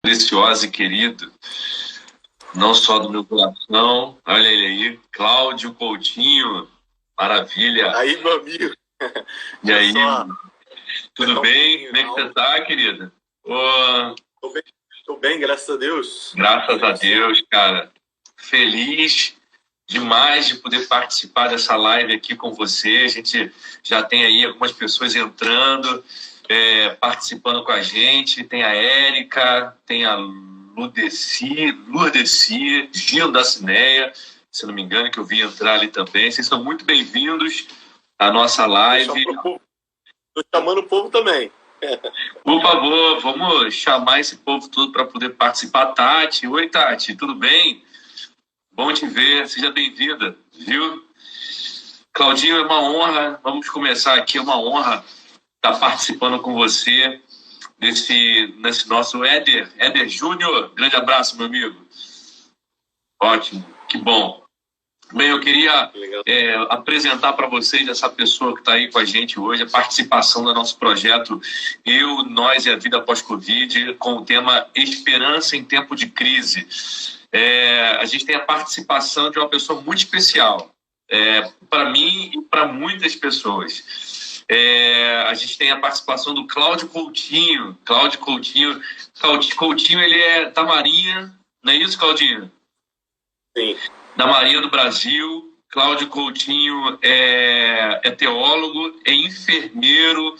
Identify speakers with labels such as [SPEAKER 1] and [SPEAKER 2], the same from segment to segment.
[SPEAKER 1] preciosa e querido, não só do meu coração. Olha ele aí, Cláudio Coutinho, maravilha.
[SPEAKER 2] Aí, meu amigo.
[SPEAKER 1] E aí, tudo bem? Como é que você tá, querida?
[SPEAKER 2] Tô bem, graças a Deus.
[SPEAKER 1] Graças a Deus, cara. Feliz demais de poder participar dessa live aqui com você. A gente já tem aí algumas pessoas entrando, participando com a gente. Tem a Érica, tem a Lurdeci, Gil da Cineia, se não me engano, que eu vi entrar ali também. Vocês são muito bem-vindos à nossa live.
[SPEAKER 2] Estou chamando o povo também.
[SPEAKER 1] Por favor, vamos chamar esse povo todo para poder participar. Tati, oi Tati, tudo bem? Bom te ver, seja bem-vinda, viu? Claudinho, é uma honra, vamos começar aqui, é uma honra estar participando com você nesse nosso Éder Júnior. Grande abraço, meu amigo. Ótimo, que bom. Bem, eu queria apresentar para vocês essa pessoa que está aí com a gente hoje, a participação do nosso projeto Eu, Nós e a Vida Pós-Covid, com o tema Esperança em Tempo de Crise. A gente tem a participação de uma pessoa muito especial, para mim e para muitas pessoas. A gente tem a participação do Cláudio Coutinho. Coutinho, ele é da Marinha, não é isso, Claudinho?
[SPEAKER 2] Sim.
[SPEAKER 1] Da Marinha do Brasil. Cláudio Coutinho é teólogo, é enfermeiro,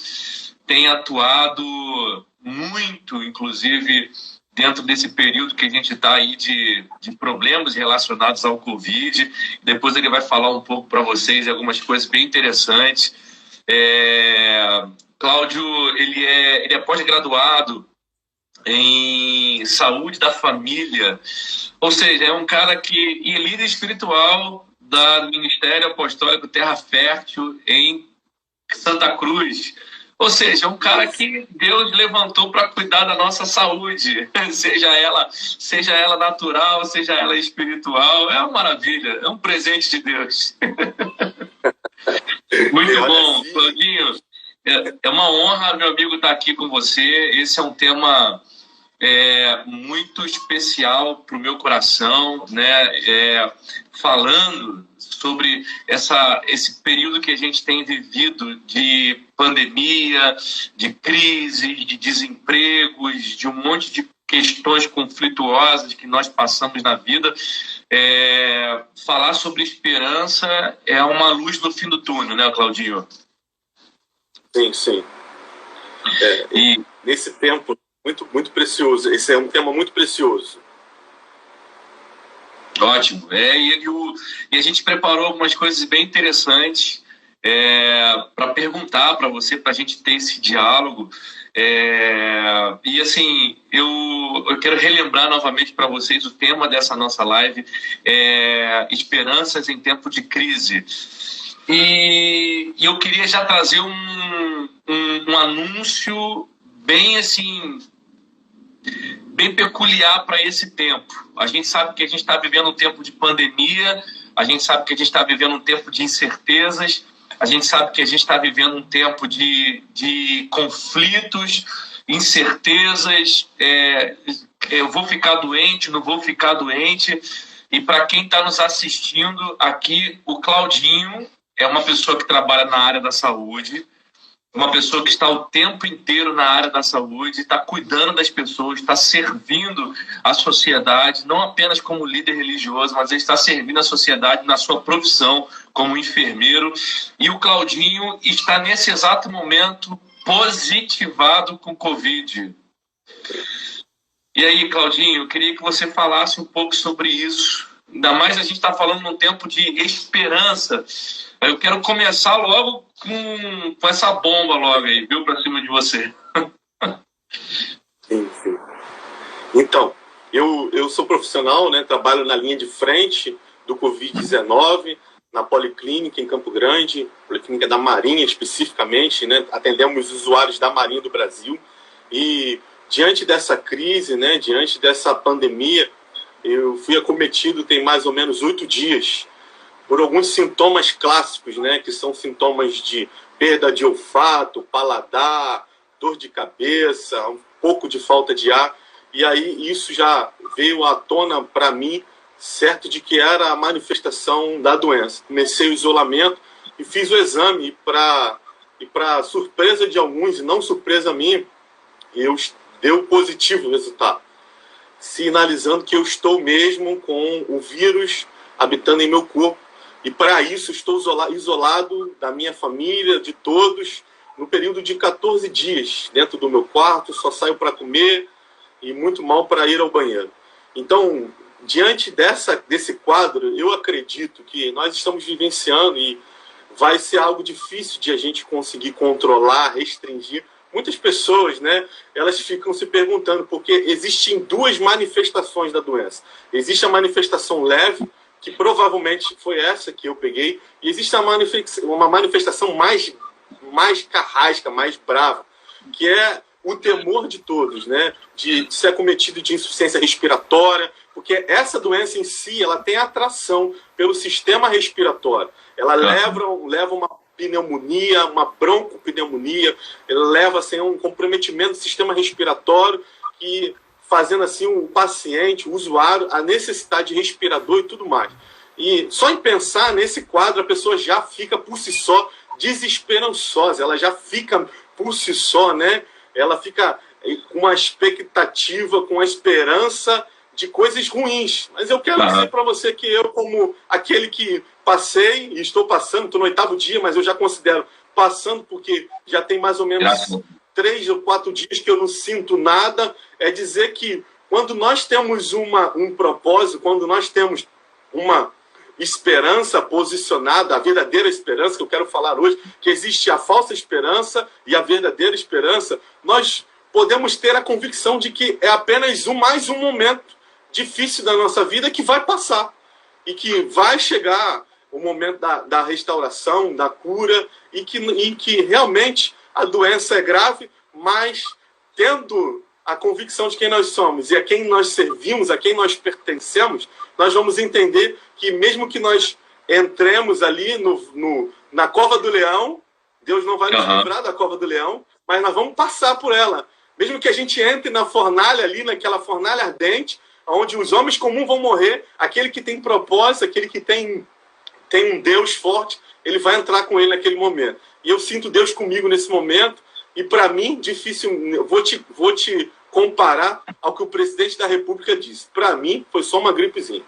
[SPEAKER 1] tem atuado muito, inclusive, dentro desse período que a gente está aí de problemas relacionados ao Covid. Depois ele vai falar um pouco para vocês algumas coisas bem interessantes. Cláudio, ele é pós-graduado em saúde da família, ou seja, é um cara que é líder espiritual do Ministério Apostólico Terra Fértil em Santa Cruz. Ou seja, é um cara que Deus levantou para cuidar da nossa saúde, seja ela natural, seja ela espiritual. É uma maravilha, é um presente de Deus. Muito bom, Claudinho. É uma honra, meu amigo, estar aqui com você. Esse é um tema muito especial para o meu coração, né? Falando sobre esse período que a gente tem vivido de pandemia, de crise, de desempregos, de um monte de questões conflituosas que nós passamos na vida. Falar sobre esperança é uma luz no fim do túnel, né, Claudinho?
[SPEAKER 2] Sim, sim. E nesse tempo muito, muito precioso. Esse é um tema muito precioso.
[SPEAKER 1] Ótimo. E a gente preparou algumas coisas bem interessantes para perguntar para você, para a gente ter esse diálogo. E assim, eu quero relembrar novamente para vocês o tema dessa nossa live, Esperanças em Tempo de Crise. E eu queria já trazer um anúncio bem assim, bem peculiar para esse tempo. A gente sabe que a gente está vivendo um tempo de pandemia, a gente sabe que a gente está vivendo um tempo de incertezas, a gente sabe que a gente está vivendo um tempo de conflitos, incertezas, eu vou ficar doente, não vou ficar doente. E para quem está nos assistindo aqui, o Claudinho é uma pessoa que trabalha na área da saúde, uma pessoa que está o tempo inteiro na área da saúde, está cuidando das pessoas, está servindo a sociedade, não apenas como líder religioso, mas ele está servindo a sociedade na sua profissão como enfermeiro. E o Claudinho está nesse exato momento positivado com Covid. E aí, Claudinho, eu queria que você falasse um pouco sobre isso. Ainda mais a gente está falando num tempo de esperança. Eu quero começar logo com essa bomba logo aí, viu, para cima de você.
[SPEAKER 2] Sim, sim. Então, eu sou profissional, né? Trabalho na linha de frente do Covid-19, na Policlínica em Campo Grande, Policlínica da Marinha especificamente, né? Atendemos usuários da Marinha do Brasil. E diante dessa crise, né? Diante dessa pandemia, eu fui acometido tem mais ou menos 8 dias por alguns sintomas clássicos, né, que são sintomas de perda de olfato, paladar, dor de cabeça, um pouco de falta de ar. e aí isso já veio à tona para mim, certo de que era a manifestação da doença. Comecei o isolamento e fiz o exame, e para surpresa de alguns, e não surpresa minha, deu positivo o resultado, sinalizando que eu estou mesmo com o vírus habitando em meu corpo. E para isso estou isolado da minha família, de todos, no período de 14 dias, dentro do meu quarto, só saio para comer e muito mal para ir ao banheiro. Então, diante desse quadro, eu acredito que nós estamos vivenciando e vai ser algo difícil de a gente conseguir controlar, restringir. Muitas pessoas, né, elas ficam se perguntando, porque existem duas manifestações da doença. Existe a manifestação leve, que provavelmente foi essa que eu peguei, e existe uma manifestação mais carrasca, mais brava, que é o temor de todos, né, de ser acometido de insuficiência respiratória, porque essa doença em si, ela tem atração pelo sistema respiratório. Ela leva uma pneumonia, uma broncopneumonia, ela leva assim, a um comprometimento do sistema respiratório, que fazendo assim o paciente, o usuário, a necessidade de respirador e tudo mais. E só em pensar nesse quadro, a pessoa já fica por si só desesperançosa, ela já fica por si só, né? Ela fica com uma expectativa, com a esperança de coisas ruins. Mas eu quero dizer para você que eu, como aquele que passei, e estou passando, estou no 8º dia, mas eu já considero passando, porque já tem mais ou menos 3 ou 4 dias que eu não sinto nada, é dizer que quando nós temos um propósito, quando nós temos uma esperança posicionada, a verdadeira esperança que eu quero falar hoje, que existe a falsa esperança e a verdadeira esperança, nós podemos ter a convicção de que é apenas mais um momento difícil da nossa vida que vai passar e que vai chegar o momento da restauração, da cura, e que realmente a doença é grave, mas tendo a convicção de quem nós somos e a quem nós servimos, a quem nós pertencemos, nós vamos entender que mesmo que nós entremos ali na cova do leão, Deus não vai nos livrar da cova do leão, mas nós vamos passar por ela. Mesmo que a gente entre na fornalha ali, naquela fornalha ardente, onde os homens comuns vão morrer, aquele que tem propósito, aquele que tem um Deus forte, ele vai entrar com ele naquele momento. E eu sinto Deus comigo nesse momento, e para mim, difícil, vou te comparar ao que o presidente da República disse. Para mim, foi só uma gripezinha.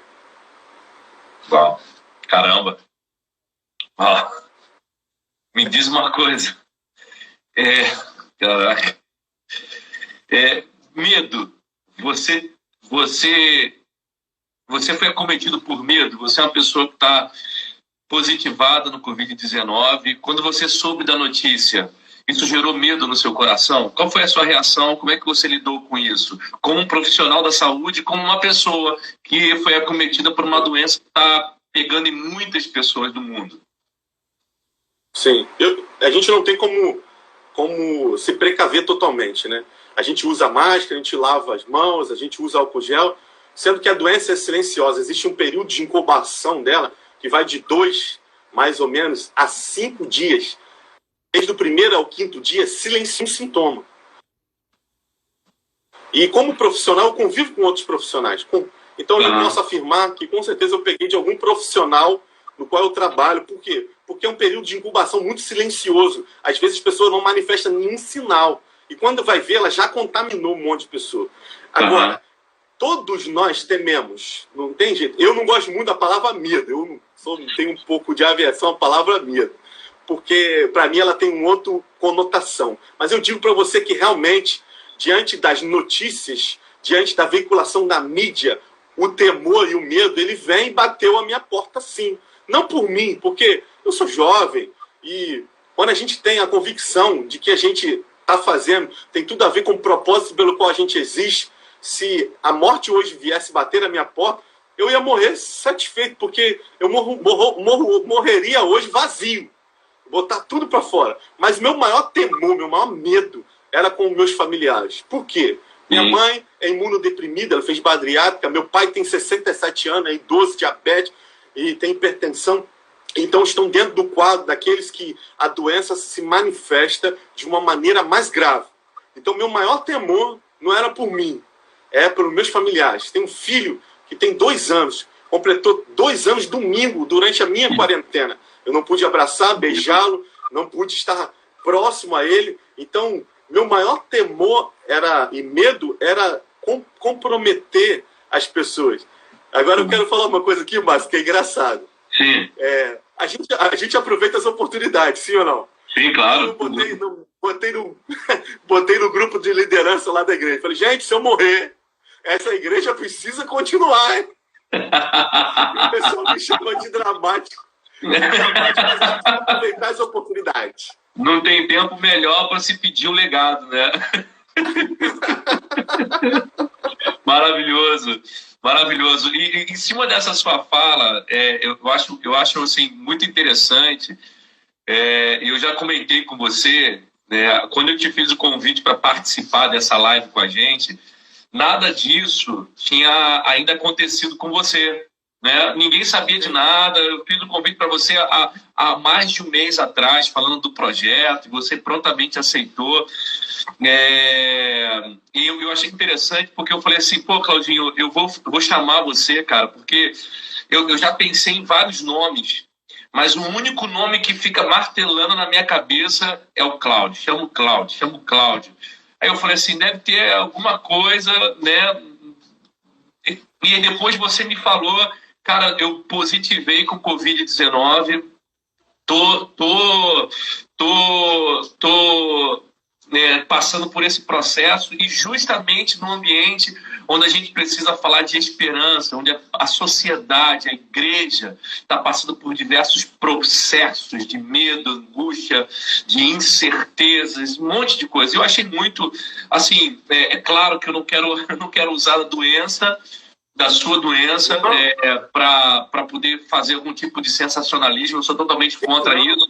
[SPEAKER 1] Uau, caramba. Me diz uma coisa. Caraca. Medo. Você foi acometido por medo? Você é uma pessoa que está positivada no Covid-19. Quando você soube da notícia, isso gerou medo no seu coração? Qual foi a sua reação? Como é que você lidou com isso? Como um profissional da saúde, como uma pessoa que foi acometida por uma doença que está pegando em muitas pessoas do mundo.
[SPEAKER 2] Sim. A gente não tem como se precaver totalmente, né? A gente usa máscara, a gente lava as mãos, a gente usa álcool gel, sendo que a doença é silenciosa. Existe um período de incubação dela que vai de 2, mais ou menos, a 5 dias. Desde o 1º ao 5º dia, silencia um sintoma. E como profissional, eu convivo com outros profissionais. Então eu posso afirmar que com certeza eu peguei de algum profissional no qual eu trabalho. Por quê? Porque é um período de incubação muito silencioso. Às vezes as pessoas não manifestam nenhum sinal. E quando vai ver, ela já contaminou um monte de pessoa. Agora, todos nós tememos. Não tem jeito. Eu não gosto muito da palavra medo. Eu tenho um pouco de aversão à palavra medo. Porque, para mim, ela tem uma outra conotação. Mas eu digo para você que, realmente, diante das notícias, diante da veiculação da mídia, o temor e o medo, ele vem e bateu a minha porta, sim. Não por mim, porque eu sou jovem. E quando a gente tem a convicção de que a gente está fazendo, tem tudo a ver com o propósito pelo qual a gente existe, se a morte hoje viesse bater a minha porta, eu ia morrer satisfeito, porque eu morreria hoje vazio. Botar tudo para fora. Mas meu maior temor, meu maior medo era com meus familiares. Por quê? Minha mãe é imunodeprimida, ela fez bariátrica, meu pai tem 67 anos, é idoso, diabetes e tem hipertensão. Então estão dentro do quadro daqueles que a doença se manifesta de uma maneira mais grave. Então meu maior temor não era por mim, é para os meus familiares. Tem um filho que tem 2 anos, completou 2 anos domingo, durante a minha quarentena. Eu não pude abraçar, beijá-lo, não pude estar próximo a ele. Então, meu maior temor e medo era comprometer as pessoas. Agora eu quero falar uma coisa aqui, Márcio, que é engraçado.
[SPEAKER 1] Sim.
[SPEAKER 2] A gente aproveita as oportunidades, sim ou não?
[SPEAKER 1] Sim, claro.
[SPEAKER 2] Eu botei no grupo de liderança lá da igreja. Falei, gente, se eu morrer, essa igreja precisa continuar, hein? O pessoal me chama de dramático. Mas a gente vai aproveitar as oportunidades.
[SPEAKER 1] Não tem tempo melhor para se pedir o legado, né? Maravilhoso, maravilhoso. E em cima dessa sua fala, eu acho assim, muito interessante. Eu já comentei com você, né, quando eu te fiz o convite para participar dessa live com a gente, nada disso tinha ainda acontecido com você. Né? Ninguém sabia de nada. Eu fiz o convite para você há mais de um mês atrás, falando do projeto, e você prontamente aceitou. E eu achei interessante, porque eu falei assim, pô, Claudinho, eu vou chamar você, cara, porque eu já pensei em vários nomes, mas o único nome que fica martelando na minha cabeça é o Cláudio. Chamo o Cláudio. Aí eu falei assim, deve ter alguma coisa, né? E aí depois você me falou, cara, eu positivei com Covid-19, né, passando por esse processo, e justamente no ambiente onde a gente precisa falar de esperança, onde a sociedade, a igreja está passando por diversos processos de medo, angústia, de incertezas, um monte de coisa. Eu achei muito, assim, é claro que eu não quero usar a doença, da sua doença, para poder fazer algum tipo de sensacionalismo. Eu sou totalmente contra isso,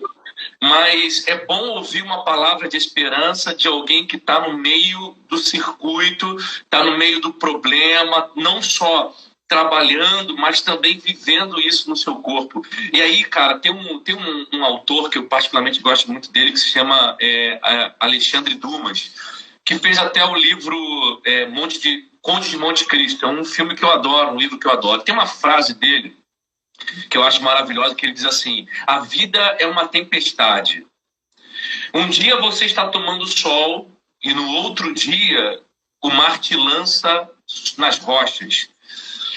[SPEAKER 1] mas é bom ouvir uma palavra de esperança de alguém que está no meio do circuito, está no meio do problema, não só trabalhando, mas também vivendo isso no seu corpo. E aí, cara, tem um autor que eu particularmente gosto muito dele, que se chama Alexandre Dumas, que fez até o livro Conde de Monte Cristo. É um filme que eu adoro, um livro que eu adoro. Tem uma frase dele que eu acho maravilhosa, que ele diz assim: a vida é uma tempestade. Um dia você está tomando sol e no outro dia o mar te lança nas rochas.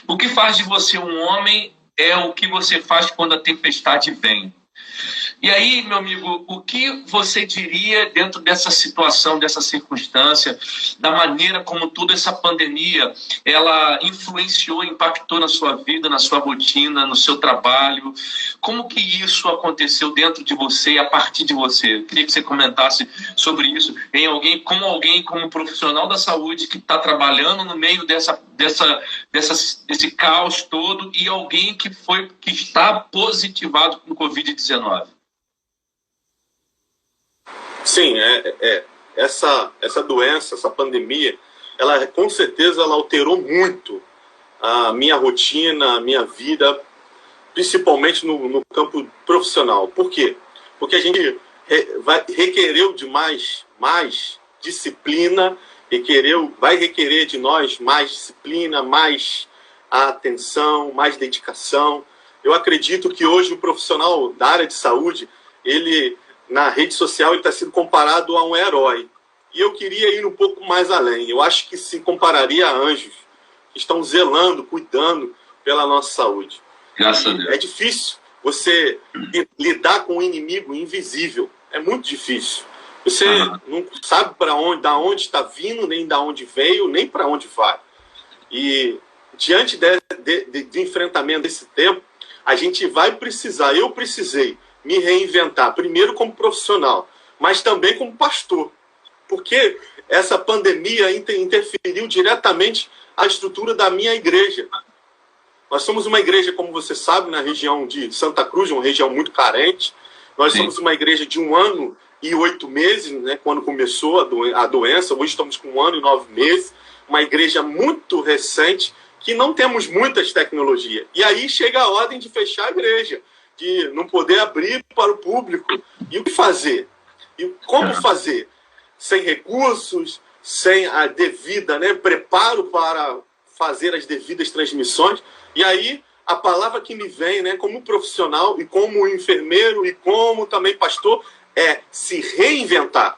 [SPEAKER 1] O que faz de você um homem é o que você faz quando a tempestade vem. E aí, meu amigo, o que você diria dentro dessa situação, dessa circunstância, da maneira como toda essa pandemia, ela influenciou, impactou na sua vida, na sua rotina, no seu trabalho? Como que isso aconteceu dentro de você e a partir de você? Eu queria que você comentasse sobre isso, em alguém como profissional da saúde que está trabalhando no meio desse caos todo, e alguém que está positivado com Covid-19.
[SPEAKER 2] Sim, essa doença, essa pandemia, ela com certeza ela alterou muito a minha rotina, a minha vida, principalmente no campo profissional. Por quê? Porque a gente requereu de mais disciplina, vai requerer de nós mais disciplina, mais atenção, mais dedicação. Eu acredito que hoje o profissional da área de saúde, ele, na rede social, ele está sendo comparado a um herói. E eu queria ir um pouco mais além. Eu acho que se compararia a anjos que estão zelando, cuidando pela nossa saúde.
[SPEAKER 1] Graças a Deus.
[SPEAKER 2] É difícil você lidar com um inimigo invisível. É muito difícil. Você não sabe da onde está vindo, nem da onde veio, nem para onde vai. E diante de enfrentamento desse tempo, a gente vai precisar, eu precisei me reinventar, primeiro como profissional, mas também como pastor, porque essa pandemia interferiu diretamente a estrutura da minha igreja. Nós somos uma igreja, como você sabe, na região de Santa Cruz, uma região muito carente. Nós somos uma igreja de 1 ano e 8 meses, né, quando começou a doença. Hoje estamos com 1 ano e 9 meses. Uma igreja muito recente, que não temos muitas tecnologias. E aí chega a ordem de fechar a igreja, de não poder abrir para o público. E o que fazer? E como fazer? Sem recursos, sem a devida, né, preparo para fazer as devidas transmissões. E aí, a palavra que me vem, né, como profissional e como enfermeiro e como também pastor, é se reinventar.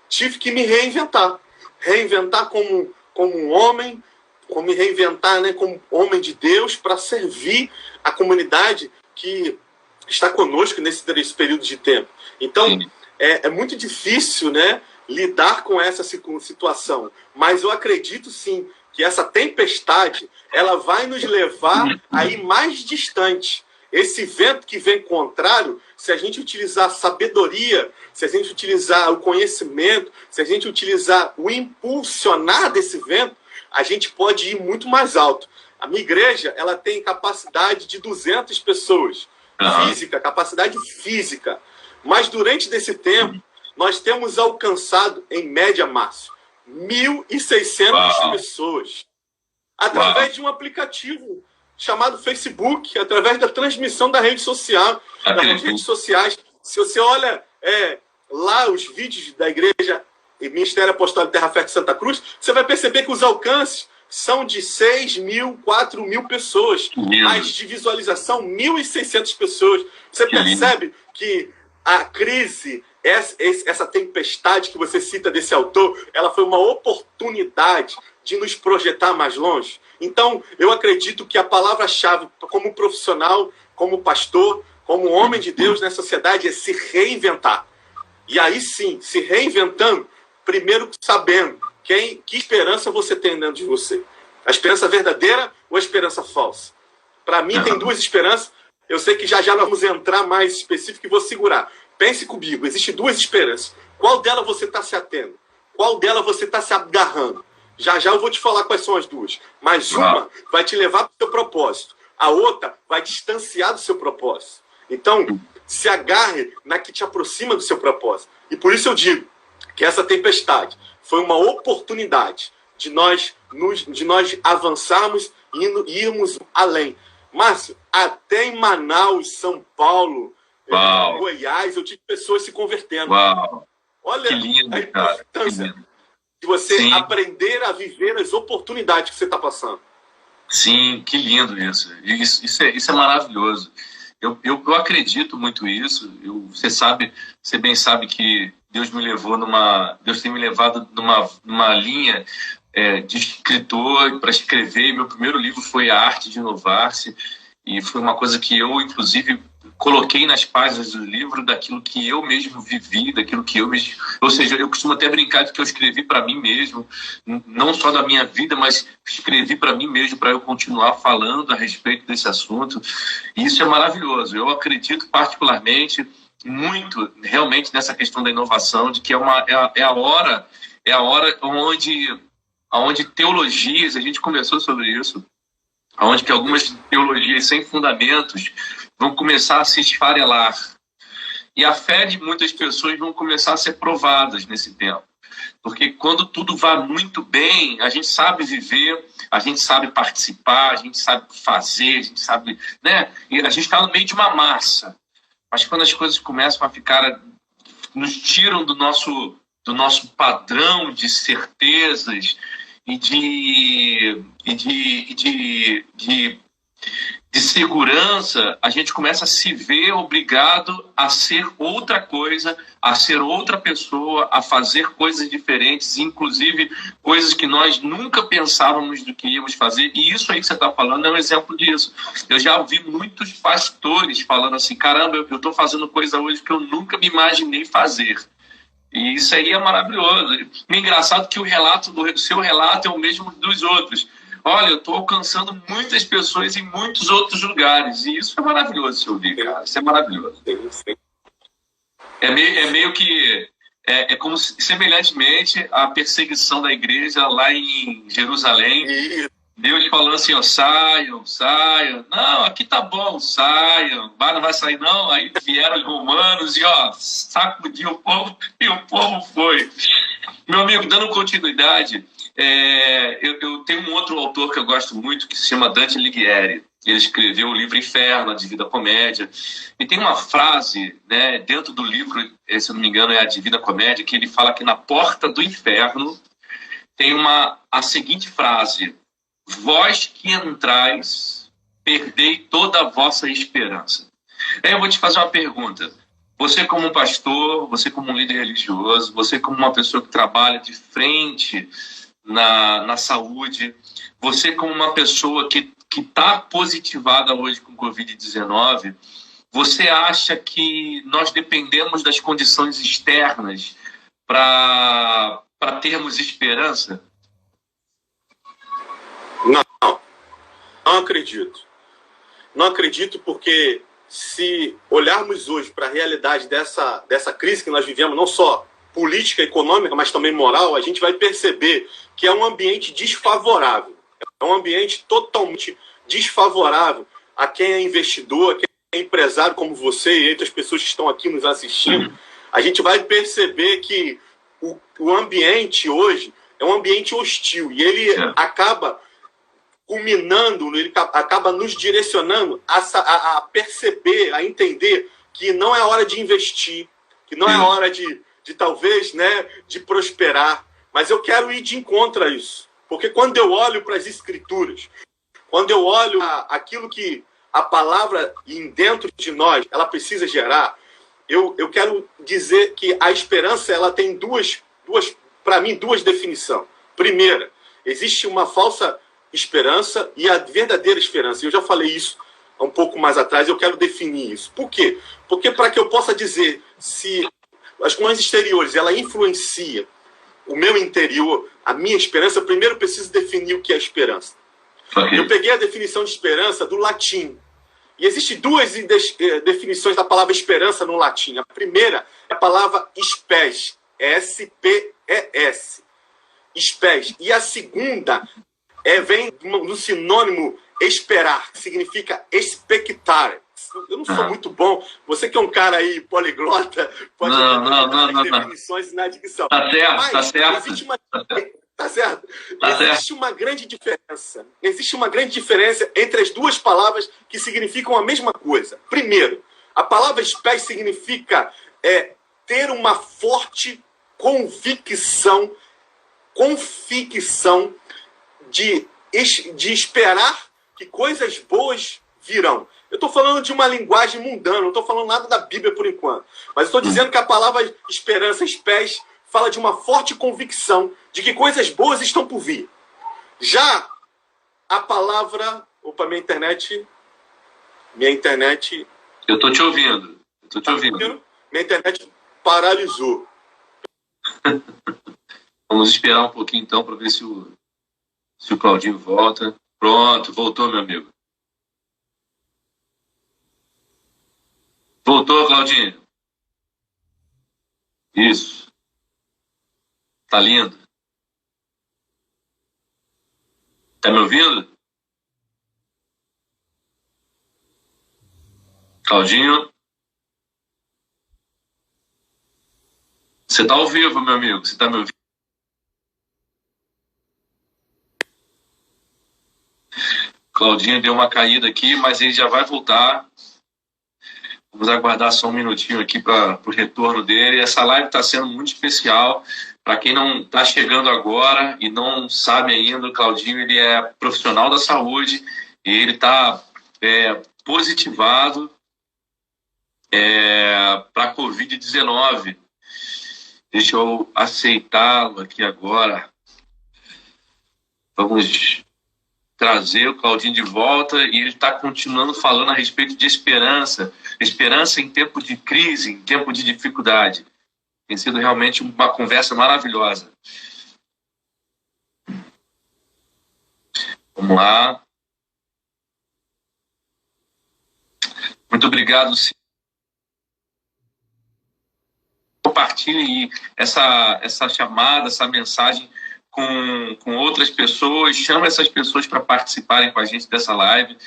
[SPEAKER 2] Tive que me reinventar. Reinventar como um homem, como me reinventar, né, como homem de Deus, para servir a comunidade que está conosco nesse período de tempo. Então, é muito difícil, né, lidar com essa situação. Mas eu acredito, sim, que essa tempestade, ela vai nos levar a ir mais distante. Esse vento que vem contrário, se a gente utilizar a sabedoria, se a gente utilizar o conhecimento, se a gente utilizar o impulsionar desse vento, a gente pode ir muito mais alto. A minha igreja, ela tem capacidade de 200 pessoas, física, capacidade física. Mas durante desse tempo, nós temos alcançado, em média, Márcio, 1.600 pessoas. Através de um aplicativo chamado Facebook, através da transmissão da rede social, das redes sociais. Se você olha lá os vídeos da igreja Ministério Apostólico Terra Fértil Santa Cruz, você vai perceber que os alcances são de 6.000, 4.000 pessoas. Mas de visualização, 1.600 pessoas. Você percebe que a crise, essa tempestade que você cita desse autor, ela foi uma oportunidade de nos projetar mais longe. Então, eu acredito que a palavra-chave como profissional, como pastor, como homem de Deus nessa sociedade é se reinventar. E aí sim, se reinventando, primeiro sabendo que esperança você tem dentro de você. A esperança verdadeira ou a esperança falsa? Para mim, tem duas esperanças. Eu sei que já nós vamos entrar mais específico e vou segurar. Pense comigo, existem duas esperanças. Qual dela você está se atendo? Qual dela você está se agarrando? Já eu vou te falar quais são as duas. Mas uma vai te levar para o seu propósito. A outra vai distanciar do seu propósito. Então, se agarre na que te aproxima do seu propósito. E por isso eu digo que essa tempestade foi uma oportunidade de nós avançarmos e irmos além. Márcio, até em Manaus, São Paulo, Goiás, eu tive pessoas se convertendo. Olha,
[SPEAKER 1] que lindo,
[SPEAKER 2] a importância de você aprender a viver as oportunidades que você está passando.
[SPEAKER 1] Sim, que lindo isso. Isso é maravilhoso. Eu acredito muito nisso. Você bem sabe que Deus tem me levado numa linha de escritor para escrever. Meu primeiro livro foi A Arte de Inovar-se, e foi uma coisa que eu, inclusive, coloquei nas páginas do livro daquilo que eu mesmo vivi, daquilo que eu mesmo... Ou seja, eu costumo até brincar de que eu escrevi para mim mesmo, não só da minha vida, mas escrevi para mim mesmo, para eu continuar falando a respeito desse assunto. E isso é maravilhoso. Eu acredito particularmente muito, realmente, nessa questão da inovação, de que é a hora onde teologias, a gente conversou sobre isso, onde que algumas teologias sem fundamentos vão começar a se esfarelar. E a fé de muitas pessoas vão começar a ser provadas nesse tempo. Porque quando tudo vai muito bem, a gente sabe viver, a gente sabe participar, a gente sabe fazer, a gente sabe... né? E a gente está no meio de uma massa. Mas quando as coisas começam a ficar... nos tiram do nosso padrão de certezas e de segurança, a gente começa a se ver obrigado a ser outra coisa, a ser outra pessoa, a fazer coisas diferentes, inclusive coisas que nós nunca pensávamos do que íamos fazer. E isso aí que você está falando é um exemplo disso. Eu já ouvi muitos pastores falando assim, caramba, eu estou fazendo coisa hoje que eu nunca me imaginei fazer. E isso aí é maravilhoso. É engraçado que o seu relato é o mesmo dos outros. Olha, eu estou alcançando muitas pessoas em muitos outros lugares. E isso é maravilhoso se ouvir, cara. Isso é maravilhoso. É meio que... É como semelhantemente a perseguição da igreja lá em Jerusalém. Deus falando assim, ó, saiam. Não, aqui tá bom, saiam. Não vai sair não. Aí vieram os romanos e, ó, sacudiu o povo e o povo foi. Meu amigo, dando continuidade, eu tenho um outro autor que eu gosto muito, que se chama Dante Alighieri. Ele escreveu o livro Inferno, a Divina Comédia. E tem uma frase, né, dentro do livro, se eu não me engano, é a Divina Comédia, que ele fala que na porta do inferno tem a seguinte frase: vós que entrais, perdei toda a vossa esperança. Aí eu vou te fazer uma pergunta. Você como um pastor, você como um líder religioso, você como uma pessoa que trabalha de frente na saúde, você como uma pessoa que está positivada hoje com Covid-19, você acha que nós dependemos das condições externas para termos esperança?
[SPEAKER 2] Não acredito. Não acredito porque se olharmos hoje para a realidade dessa crise que nós vivemos, não só política, econômica, mas também moral, a gente vai perceber que é um ambiente desfavorável. É um ambiente totalmente desfavorável a quem é investidor, a quem é empresário como você e outras pessoas que estão aqui nos assistindo. A gente vai perceber que o ambiente hoje é um ambiente hostil e ele acaba culminando, ele acaba nos direcionando a perceber, a entender que não é hora de investir, que não é hora de talvez, né, de prosperar. Mas eu quero ir de encontro a isso. Porque quando eu olho para as Escrituras, quando eu olho aquilo que a palavra dentro de nós, ela precisa gerar, eu quero dizer que a esperança ela tem para mim, duas definições. Primeira, existe uma falsa esperança e a verdadeira esperança. Eu já falei isso um pouco mais atrás, eu quero definir isso. Por quê? Porque para que eu possa dizer se as condições exteriores ela influencia o meu interior, a minha esperança, primeiro eu preciso definir o que é esperança. Okay. Eu peguei a definição de esperança do latim. E existem duas definições da palavra esperança no latim. A primeira é a palavra spes, S-P-E-S. Spes. E a segunda vem do sinônimo esperar, que significa expectar. Eu não sou muito bom. Você que é um cara aí poliglota, pode dar definições na dicção.
[SPEAKER 1] Tá certo, tá certo.
[SPEAKER 2] Tá certo. Existe uma grande diferença. Existe uma grande diferença entre as duas palavras que significam a mesma coisa. Primeiro, a palavra espécie significa ter uma forte convicção de esperar que coisas boas virão. Eu estou falando de uma linguagem mundana, não estou falando nada da Bíblia por enquanto. Mas estou dizendo que a palavra esperança, espécie, fala de uma forte convicção de que coisas boas estão por vir. Já a palavra... Opa, minha internet...
[SPEAKER 1] Eu estou te ouvindo.
[SPEAKER 2] Minha internet paralisou.
[SPEAKER 1] Vamos esperar um pouquinho então para ver se o Claudinho volta. Pronto, voltou, meu amigo. Voltou, Claudinho. Isso. Tá lindo. Tá me ouvindo? Claudinho? Você tá ao vivo, meu amigo. Você tá me ouvindo? Claudinho deu uma caída aqui, mas ele já vai voltar. Vamos aguardar só um minutinho aqui para o retorno dele. Essa live está sendo muito especial. Para quem não está chegando agora e não sabe ainda, o Claudinho ele é profissional da saúde e ele está positivado para a Covid-19. Deixa eu aceitá-lo aqui agora. Vamos trazer o Claudinho de volta e ele está continuando falando a respeito de esperança. Esperança em tempo de crise, em tempo de dificuldade. Tem sido realmente uma conversa maravilhosa. Vamos lá. Muito obrigado. Compartilhe essa chamada, essa mensagem com outras pessoas. Chama essas pessoas para participarem com a gente dessa live.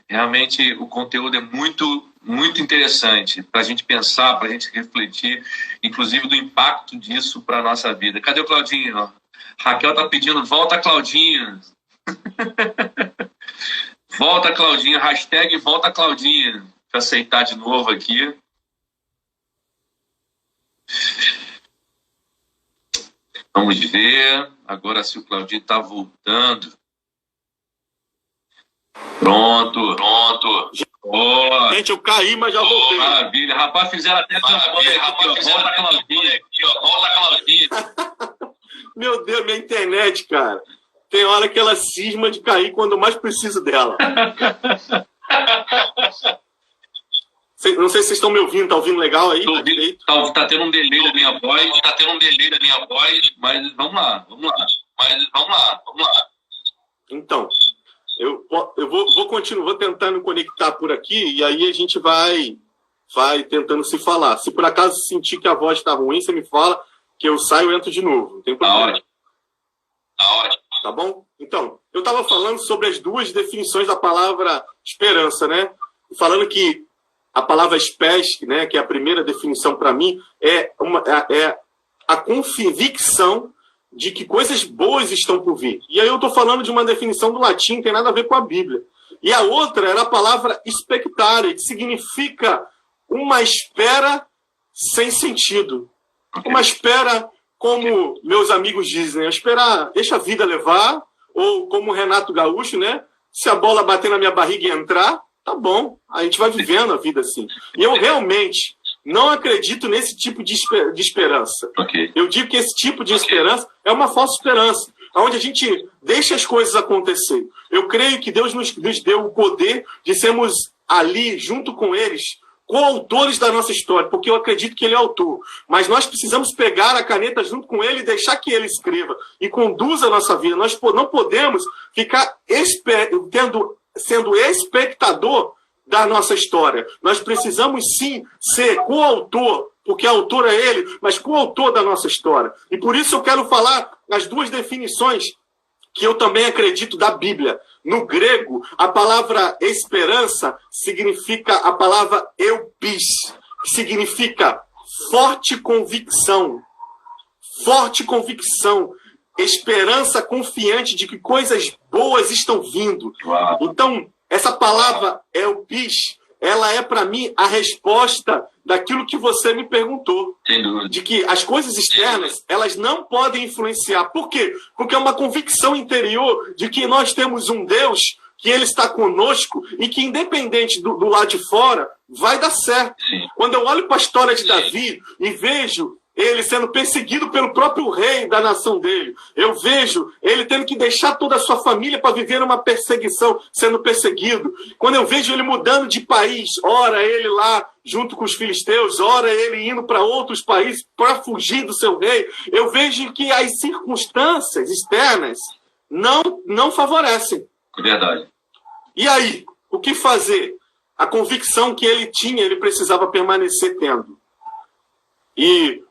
[SPEAKER 1] Realmente o conteúdo é muito, muito interessante para a gente pensar, para a gente refletir, inclusive do impacto disso para a nossa vida. Cadê o Claudinho? Raquel está pedindo, volta Claudinho. Volta Claudinho, hashtag volta Claudinho. Deixa eu aceitar de novo aqui. Vamos ver agora se o Claudinho está voltando. Pronto. Oh,
[SPEAKER 2] gente, eu caí, mas já voltei.
[SPEAKER 1] Maravilha. Rapaz, fizeram até campanha. Volta, Claudinho.
[SPEAKER 2] Meu Deus, minha internet, cara. Tem hora que ela cisma de cair quando eu mais preciso dela. Não sei se vocês estão me ouvindo. Tá ouvindo legal aí?
[SPEAKER 1] Tá tendo um delay da minha voz. Mas vamos lá.
[SPEAKER 2] Então, eu vou continuar, vou tentando conectar por aqui e aí a gente vai tentando se falar. Se por acaso sentir que a voz está ruim, você me fala que eu saio e entro de novo. Não tem problema.
[SPEAKER 1] Tá ótimo.
[SPEAKER 2] Tá bom? Então, eu estava falando sobre as duas definições da palavra esperança, né? Falando que a palavra espes, né, que é a primeira definição para mim, é a convicção de que coisas boas estão por vir. E aí eu estou falando de uma definição do latim, que tem nada a ver com a Bíblia. E a outra era a palavra expectare, que significa uma espera sem sentido. Uma espera, como meus amigos dizem, né? Esperar, deixa a vida levar, ou como o Renato Gaúcho, né? Se a bola bater na minha barriga e entrar, tá bom. A gente vai vivendo a vida assim. E eu realmente não acredito nesse tipo de esperança.
[SPEAKER 1] Okay.
[SPEAKER 2] Eu digo que esse tipo de esperança é uma falsa esperança, onde a gente deixa as coisas acontecer. Eu creio que Deus nos deu o poder de sermos ali, junto com eles, coautores da nossa história, porque eu acredito que ele é autor. Mas nós precisamos pegar a caneta junto com ele e deixar que ele escreva e conduza a nossa vida. Nós não podemos ficar sendo espectador da nossa história. Nós precisamos sim ser coautor, porque autor é ele, mas coautor da nossa história. E por isso eu quero falar as duas definições que eu também acredito da Bíblia. No grego, a palavra esperança significa a palavra eupis, que significa forte convicção. Forte convicção. Esperança confiante de que coisas boas estão vindo.
[SPEAKER 1] Uau.
[SPEAKER 2] Então, essa palavra eupis, ela é para mim a resposta daquilo que você me perguntou. De que as coisas externas, elas não podem influenciar. Por quê? Porque é uma convicção interior de que nós temos um Deus, que ele está conosco e que independente do lado de fora, vai dar certo.
[SPEAKER 1] Sim.
[SPEAKER 2] Quando eu olho para a história de Davi e vejo ele sendo perseguido pelo próprio rei da nação dele. Eu vejo ele tendo que deixar toda a sua família para viver uma perseguição, sendo perseguido. Quando eu vejo ele mudando de país, ora ele lá junto com os filisteus, ora ele indo para outros países para fugir do seu rei, eu vejo que as circunstâncias externas não favorecem.
[SPEAKER 1] É verdade.
[SPEAKER 2] E aí, o que fazer? A convicção que ele tinha, ele precisava permanecer tendo. E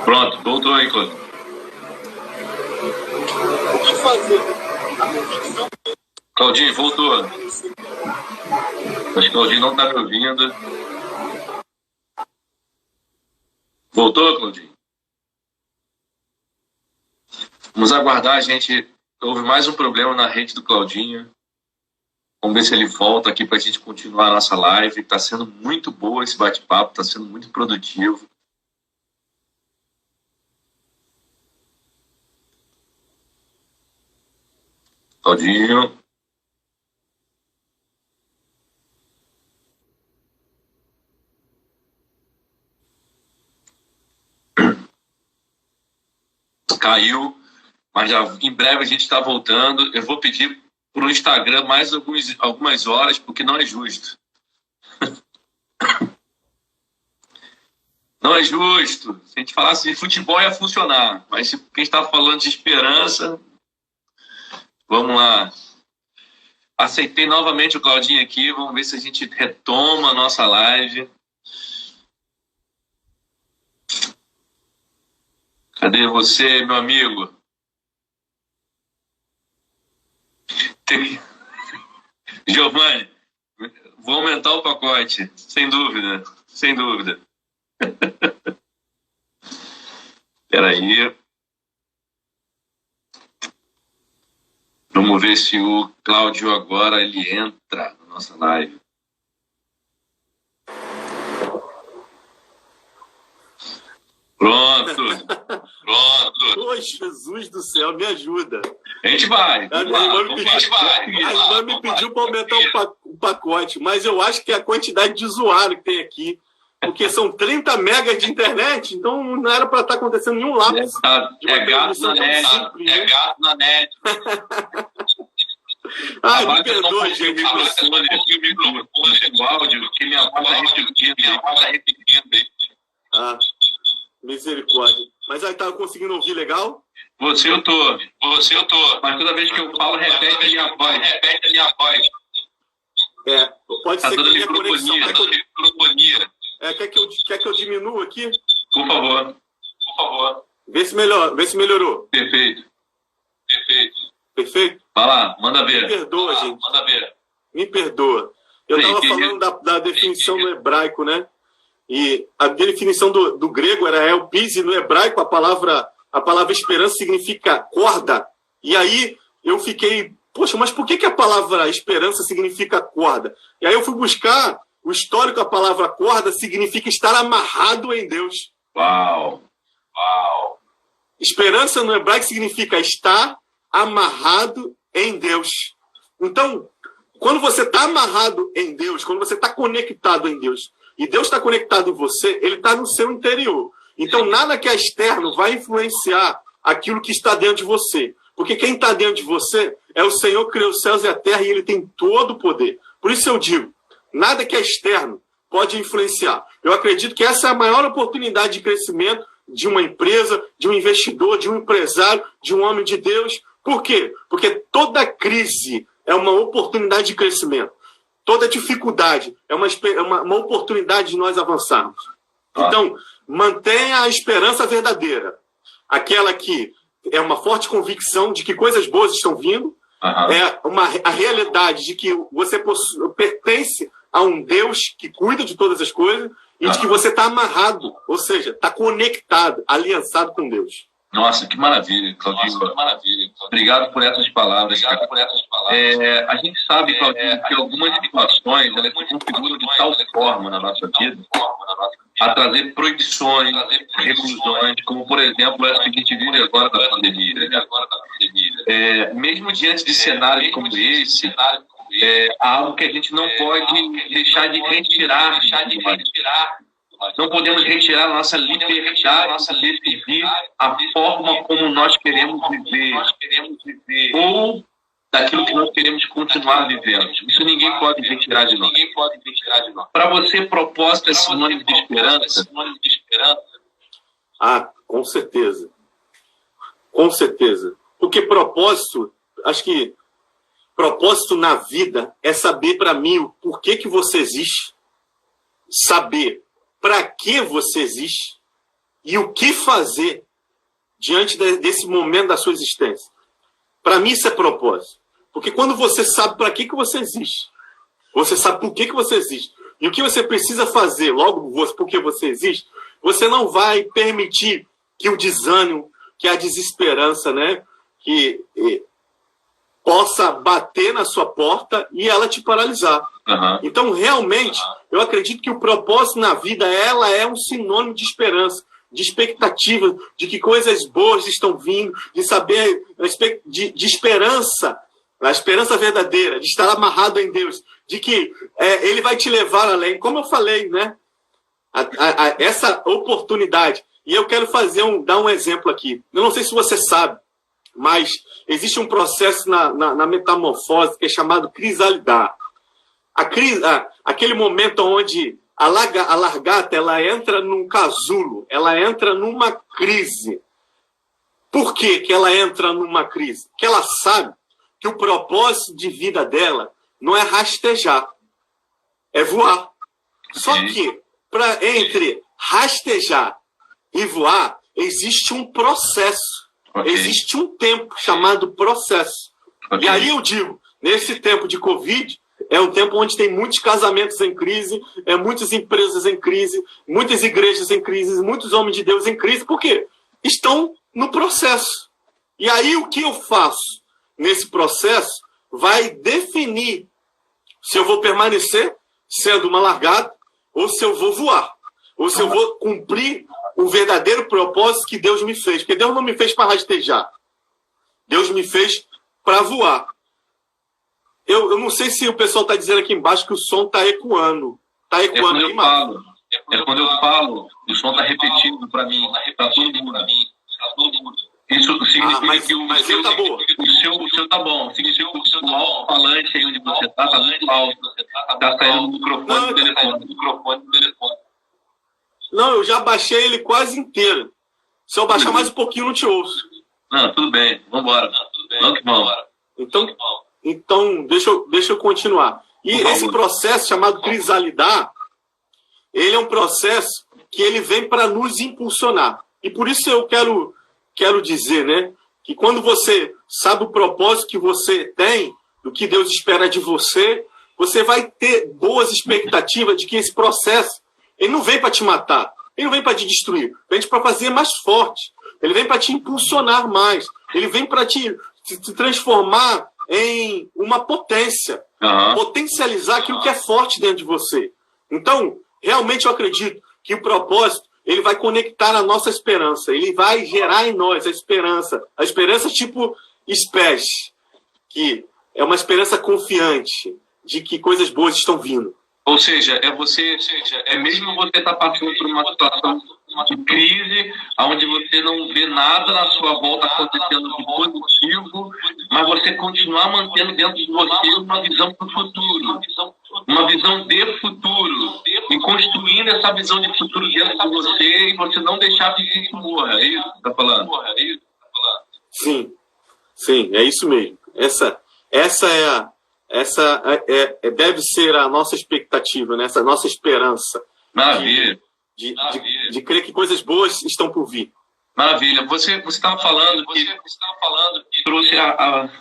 [SPEAKER 1] pronto, voltou aí, Claudinho.
[SPEAKER 2] O que fazer? A convicção...
[SPEAKER 1] Claudinho, voltou. Mas Claudinho não está me ouvindo. Voltou, Claudinho? Vamos aguardar, gente. Houve mais um problema na rede do Claudinho. Vamos ver se ele volta aqui para a gente continuar a nossa live. Está sendo muito boa esse bate-papo, está sendo muito produtivo. Claudinho. Caiu, mas já em breve a gente está voltando. Eu vou pedir para o Instagram mais algumas horas, porque não é justo. Não é justo. Se a gente falasse de futebol ia funcionar, mas se quem está falando de esperança... Vamos lá. Aceitei novamente o Claudinho aqui. Vamos ver se a gente retoma a nossa live. Cadê você, meu amigo? Giovanni, vou aumentar o pacote. Sem dúvida. Sem dúvida. Espera aí. Vamos ver se o Cláudio agora ele entra na nossa live. Pronto. Pronto.
[SPEAKER 2] Ô, Jesus do céu, me ajuda.
[SPEAKER 1] A gente vai.
[SPEAKER 2] A irmã me pediu para aumentar o pacote, mas eu acho que a quantidade de usuário que tem aqui, porque são 30 megas de internet, então não era para estar acontecendo nenhum lapso.
[SPEAKER 1] É gato na net.
[SPEAKER 2] Simples, né?
[SPEAKER 1] É gato na net.
[SPEAKER 2] Ai, me perdoa, gente.
[SPEAKER 1] O áudio que minha voz está repetindo aí.
[SPEAKER 2] Ah, misericórdia. Mas aí tava conseguindo ouvir legal?
[SPEAKER 1] Você eu tô. Mas toda vez que eu falo, repete a minha voz.
[SPEAKER 2] É, pode
[SPEAKER 1] Tá
[SPEAKER 2] ser que
[SPEAKER 1] dando
[SPEAKER 2] tenha conexão.
[SPEAKER 1] microfonia.
[SPEAKER 2] Quer que eu diminua aqui?
[SPEAKER 1] Por favor.
[SPEAKER 2] Vê se melhorou.
[SPEAKER 1] Perfeito.
[SPEAKER 2] Perfeito?
[SPEAKER 1] Vai lá, manda ver.
[SPEAKER 2] Me perdoa, gente.
[SPEAKER 1] Manda ver.
[SPEAKER 2] Me perdoa. Eu estava falando da definição no hebraico, né? E a definição do grego era elpis, e no hebraico a palavra esperança significa corda. E aí eu fiquei, poxa, mas por que a palavra esperança significa corda? E aí eu fui buscar o histórico da palavra corda, significa estar amarrado em Deus.
[SPEAKER 1] Uau.
[SPEAKER 2] Esperança no hebraico significa estar amarrado em Deus. Então, quando você está amarrado em Deus, quando você está conectado em Deus, e Deus está conectado em você, ele está no seu interior. Então, nada que é externo vai influenciar aquilo que está dentro de você. Porque quem está dentro de você é o Senhor que criou os céus e a terra, e ele tem todo o poder. Por isso eu digo, nada que é externo pode influenciar. Eu acredito que essa é a maior oportunidade de crescimento de uma empresa, de um investidor, de um empresário, de um homem de Deus. Por quê? Porque toda crise é uma oportunidade de crescimento. Toda dificuldade é uma oportunidade de nós avançarmos. Então, mantenha a esperança verdadeira. Aquela que é uma forte convicção de que coisas boas estão vindo. É a realidade de que você pertence a um Deus que cuida de todas as coisas e de que você está amarrado, ou seja, está conectado, aliançado com Deus.
[SPEAKER 1] Nossa, que maravilha, Claudinho. Obrigado por essas palavras. A gente sabe, Claudinho, que algumas situações elas se configuram de tal forma na nossa vida a trazer proibições, reclusões, como, por exemplo, essa que a gente vive agora da pandemia. Mesmo diante de cenários como esse, há algo que a gente não pode deixar de retirar. Não podemos retirar a nossa liberdade de decidir a forma como nós queremos viver ou daquilo que nós queremos continuar vivendo. Isso ninguém pode retirar de nós. Para você, propósito é sinônimo de esperança?
[SPEAKER 2] Ah, com certeza. Com certeza. Porque propósito, acho que propósito na vida é saber para mim o porquê que você existe, saber para que você existe e o que fazer diante desse momento da sua existência. Para mim isso é propósito. Porque quando você sabe para que você existe, você sabe por que você existe, e o que você precisa fazer logo porque você existe, você não vai permitir que o desânimo, que a desesperança, né, que possa bater na sua porta e ela te paralisar. Então, realmente, eu acredito que o propósito na vida, ela é um sinônimo de esperança, de expectativa, de que coisas boas estão vindo, de saber, de esperança, a esperança verdadeira, de estar amarrado em Deus, de que Ele vai te levar além. Como eu falei, né? Essa oportunidade. E eu quero dar um exemplo aqui. Eu não sei se você sabe, mas existe um processo na metamorfose que é chamado crisalidar. Aquele momento onde a largata ela entra num casulo, ela entra numa crise. Por que ela entra numa crise? Porque ela sabe que o propósito de vida dela não é rastejar, é voar. Só que entre rastejar e voar existe um processo, existe um tempo chamado processo. E aí eu digo, nesse tempo de Covid, é um tempo onde tem muitos casamentos em crise, muitas empresas em crise, muitas igrejas em crise, muitos homens de Deus em crise. Por quê? Estão no processo. E aí o que eu faço nesse processo vai definir se eu vou permanecer sendo uma largada ou se eu vou voar. Ou se eu vou cumprir o verdadeiro propósito que Deus me fez. Porque Deus não me fez para rastejar. Deus me fez para voar. Eu não sei se o pessoal está dizendo aqui embaixo que o som está ecoando. Está ecoando aí, Marcos?
[SPEAKER 1] Quando eu falo, o som está repetindo para mim, para todo mundo. Isso significa que o seu tá bom. O seu tá bom. Significa que o alto-falante aí onde você está muito alto. Está saindo no microfone do telefone.
[SPEAKER 2] Não, eu já baixei ele quase inteiro. Se eu baixar mais um pouquinho, eu não te ouço.
[SPEAKER 1] Não, tudo bem. Vamos embora.
[SPEAKER 2] Então deixa eu continuar. E esse processo chamado crisalidar, ele é um processo que ele vem para nos impulsionar. E por isso eu quero dizer, né, que quando você sabe o propósito que você tem, do que Deus espera de você, você vai ter boas expectativas de que esse processo, ele não vem para te matar, ele não vem para te destruir, vem para fazer mais forte, ele vem para te impulsionar mais, ele vem para te transformar em uma potência, potencializar aquilo que é forte dentro de você. Então, realmente eu acredito que o propósito, ele vai conectar a nossa esperança, ele vai gerar em nós a esperança tipo SPES, que é uma esperança confiante de que coisas boas estão vindo.
[SPEAKER 1] Ou seja, mesmo você estar passando por uma situação de crise, onde você não vê nada na sua volta acontecendo de positivo, mas você continuar mantendo dentro de você uma visão para o futuro, uma visão de futuro, e construindo essa visão de futuro dentro de você, e você não deixar que isso morra. É isso que você está falando?
[SPEAKER 2] Sim, é isso mesmo. Essa deve ser a nossa expectativa, né? Essa nossa esperança.
[SPEAKER 1] Maravilha.
[SPEAKER 2] De crer que coisas boas estão por vir.
[SPEAKER 1] Maravilha. Você estava falando que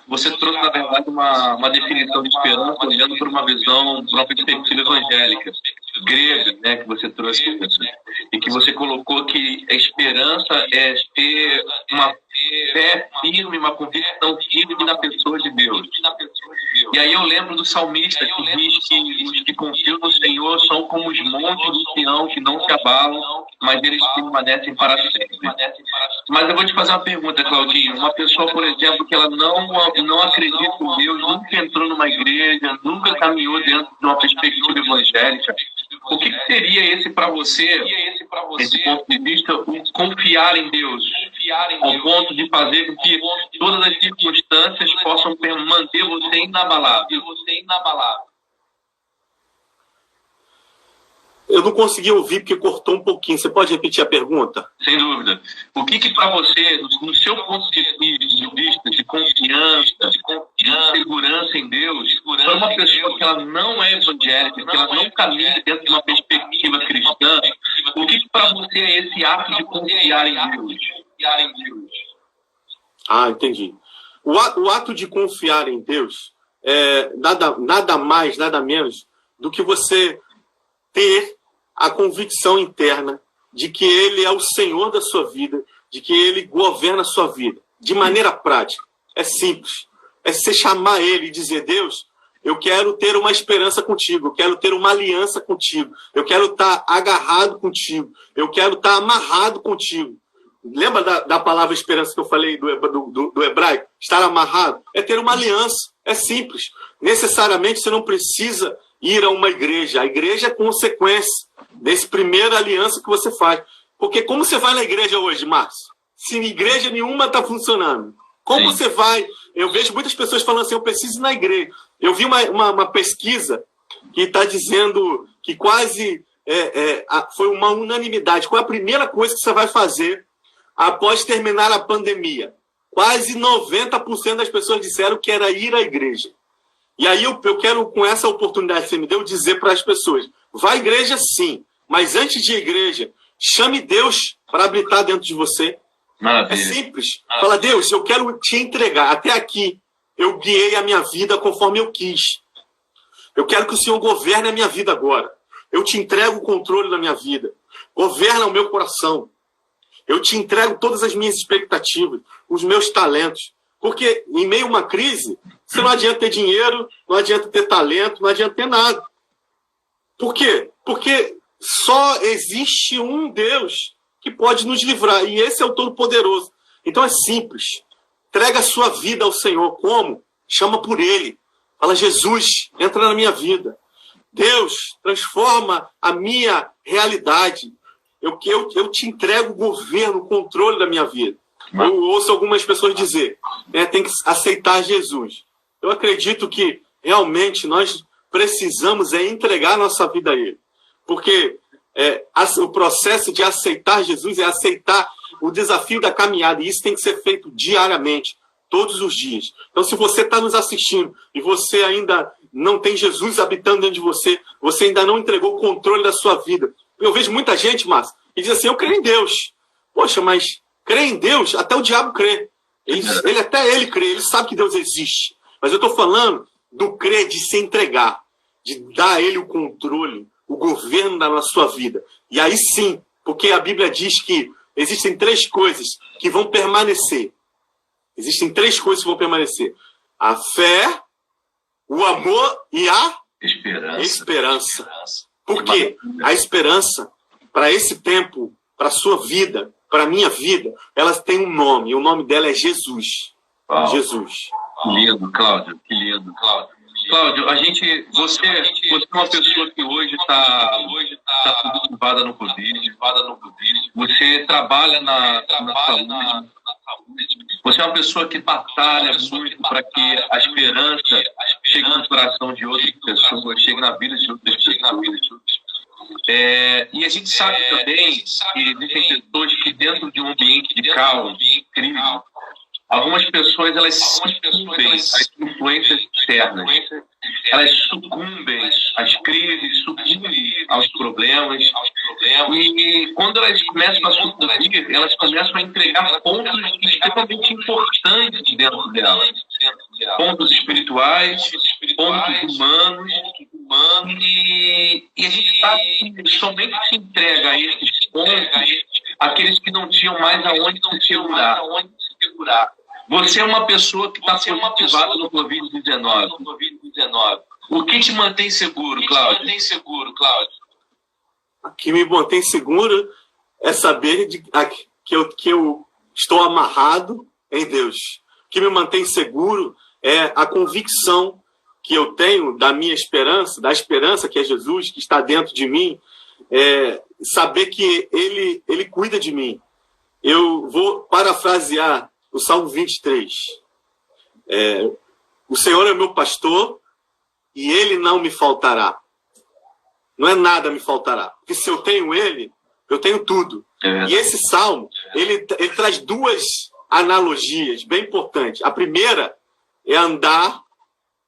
[SPEAKER 1] você trouxe, na verdade, uma definição de esperança olhando por uma visão, por uma perspectiva evangélica, grega, né, que você trouxe, e que você colocou que a esperança é ter uma fé firme, uma convicção firme na pessoa de Deus. E aí eu lembro do salmista que diz que os que confiam no Senhor são como os montes do Sião que não se abalam, mas eles permanecem para sempre. Mas eu vou te fazer uma pergunta, Claudinho. Uma pessoa, por exemplo, que ela não acredita em Deus, nunca entrou numa igreja, nunca caminhou dentro de uma perspectiva evangélica, o que seria esse para você, esse ponto de vista, o confiar em Deus, ao ponto de fazer com que todas as circunstâncias possam manter você inabalável?
[SPEAKER 2] Eu não consegui ouvir porque cortou um pouquinho. Você pode repetir a pergunta?
[SPEAKER 1] Sem dúvida. O que para você, no seu ponto de vista, de confiança, de segurança em Deus, para uma pessoa que ela não é evangélica, que ela não caminha dentro de uma perspectiva cristã, o que para você é esse ato de confiar em Deus?
[SPEAKER 2] Entendi. O ato de confiar em Deus é nada mais, nada menos do que você ter a convicção interna de que Ele é o Senhor da sua vida, de que Ele governa a sua vida, de maneira prática. É simples. É você chamar Ele e dizer: Deus, eu quero ter uma esperança contigo, eu quero ter uma aliança contigo, eu quero estar agarrado contigo, eu quero estar amarrado contigo. Lembra da palavra esperança que eu falei do hebraico? Estar amarrado é ter uma aliança. É simples. Necessariamente você não precisa ir a uma igreja. A igreja é consequência desse primeira aliança que você faz. Porque como você vai na igreja hoje, Márcio? Se igreja nenhuma está funcionando. Como você vai? Eu vejo muitas pessoas falando assim: eu preciso ir na igreja. Eu vi uma pesquisa que está dizendo que quase foi uma unanimidade. Qual é a primeira coisa que você vai fazer após terminar a pandemia? Quase 90% das pessoas disseram que era ir à igreja. E aí eu quero, com essa oportunidade que você me deu, dizer para as pessoas: vá à igreja sim, mas antes de ir à igreja, chame Deus para habitar dentro de você.
[SPEAKER 1] Maravilha.
[SPEAKER 2] É simples. Fala: Deus, eu quero te entregar. Até aqui eu guiei a minha vida conforme eu quis. Eu quero que o Senhor governe a minha vida agora. Eu te entrego o controle da minha vida. Governa o meu coração. Eu te entrego todas as minhas expectativas, os meus talentos. Porque em meio a uma crise, você não adianta ter dinheiro, não adianta ter talento, não adianta ter nada. Por quê? Porque só existe um Deus que pode nos livrar. E esse é o Todo-Poderoso. Então é simples. Entrega a sua vida ao Senhor. Como? Chama por Ele. Fala, Jesus, entra na minha vida. Deus, transforma a minha realidade. Eu te entrego o governo, o controle da minha vida. Eu ouço algumas pessoas dizer, tem que aceitar Jesus. Eu acredito que realmente nós precisamos entregar a nossa vida a Ele. Porque o processo de aceitar Jesus é aceitar o desafio da caminhada. E isso tem que ser feito diariamente, todos os dias. Então, se você está nos assistindo e você ainda não tem Jesus habitando dentro de você, você ainda não entregou o controle da sua vida. Eu vejo muita gente, Márcio, que diz assim, eu creio em Deus. Poxa, mas crer em Deus, até o diabo crê. Até ele crê, ele sabe que Deus existe. Mas eu estou falando do crer, de se entregar, de dar a Ele o controle, o governo da sua vida. E aí sim, porque a Bíblia diz que existem 3 coisas que vão permanecer. Existem 3 coisas que vão permanecer. A fé, o amor e a esperança. Por quê? A esperança, para esse tempo, para a sua vida, para a minha vida, ela tem um nome. E o nome dela é Jesus.
[SPEAKER 1] Uau.
[SPEAKER 2] Jesus.
[SPEAKER 1] Que lindo, Cláudio. Que lindo, Cláudio. Cláudio, você é uma pessoa que hoje está cultivada no Covid. Você trabalha na saúde. Você é uma pessoa que batalha muito para que a esperança chegue no coração de outras pessoas, chegue na vida de outras pessoas. E a gente sabe também que existem pessoas que dentro de um ambiente de caos, de crise, algumas pessoas elas sucumbem às influências externas. Elas sucumbem às crises, sucumbem aos problemas. E quando elas começam a sucumbir, elas começam a entregar pontos extremamente importantes dentro delas. Pontos espirituais, pontos humanos. E a gente sabe que somente se entrega a esses pontos aqueles que não tinham mais aonde se segurar. Você é uma pessoa que está positivada no Covid-19. O que te mantém seguro, Cláudio?
[SPEAKER 2] O que me mantém seguro é saber que eu estou amarrado em Deus. O que me mantém seguro é a convicção que eu tenho da minha esperança, da esperança que é Jesus, que está dentro de mim, saber que Ele cuida de mim. Eu vou parafrasear o Salmo 23. O Senhor é meu pastor e Ele não me faltará. Não é nada me faltará. Porque se eu tenho Ele, eu tenho tudo. E esse Salmo, ele traz 2 analogias bem importantes. A primeira é andar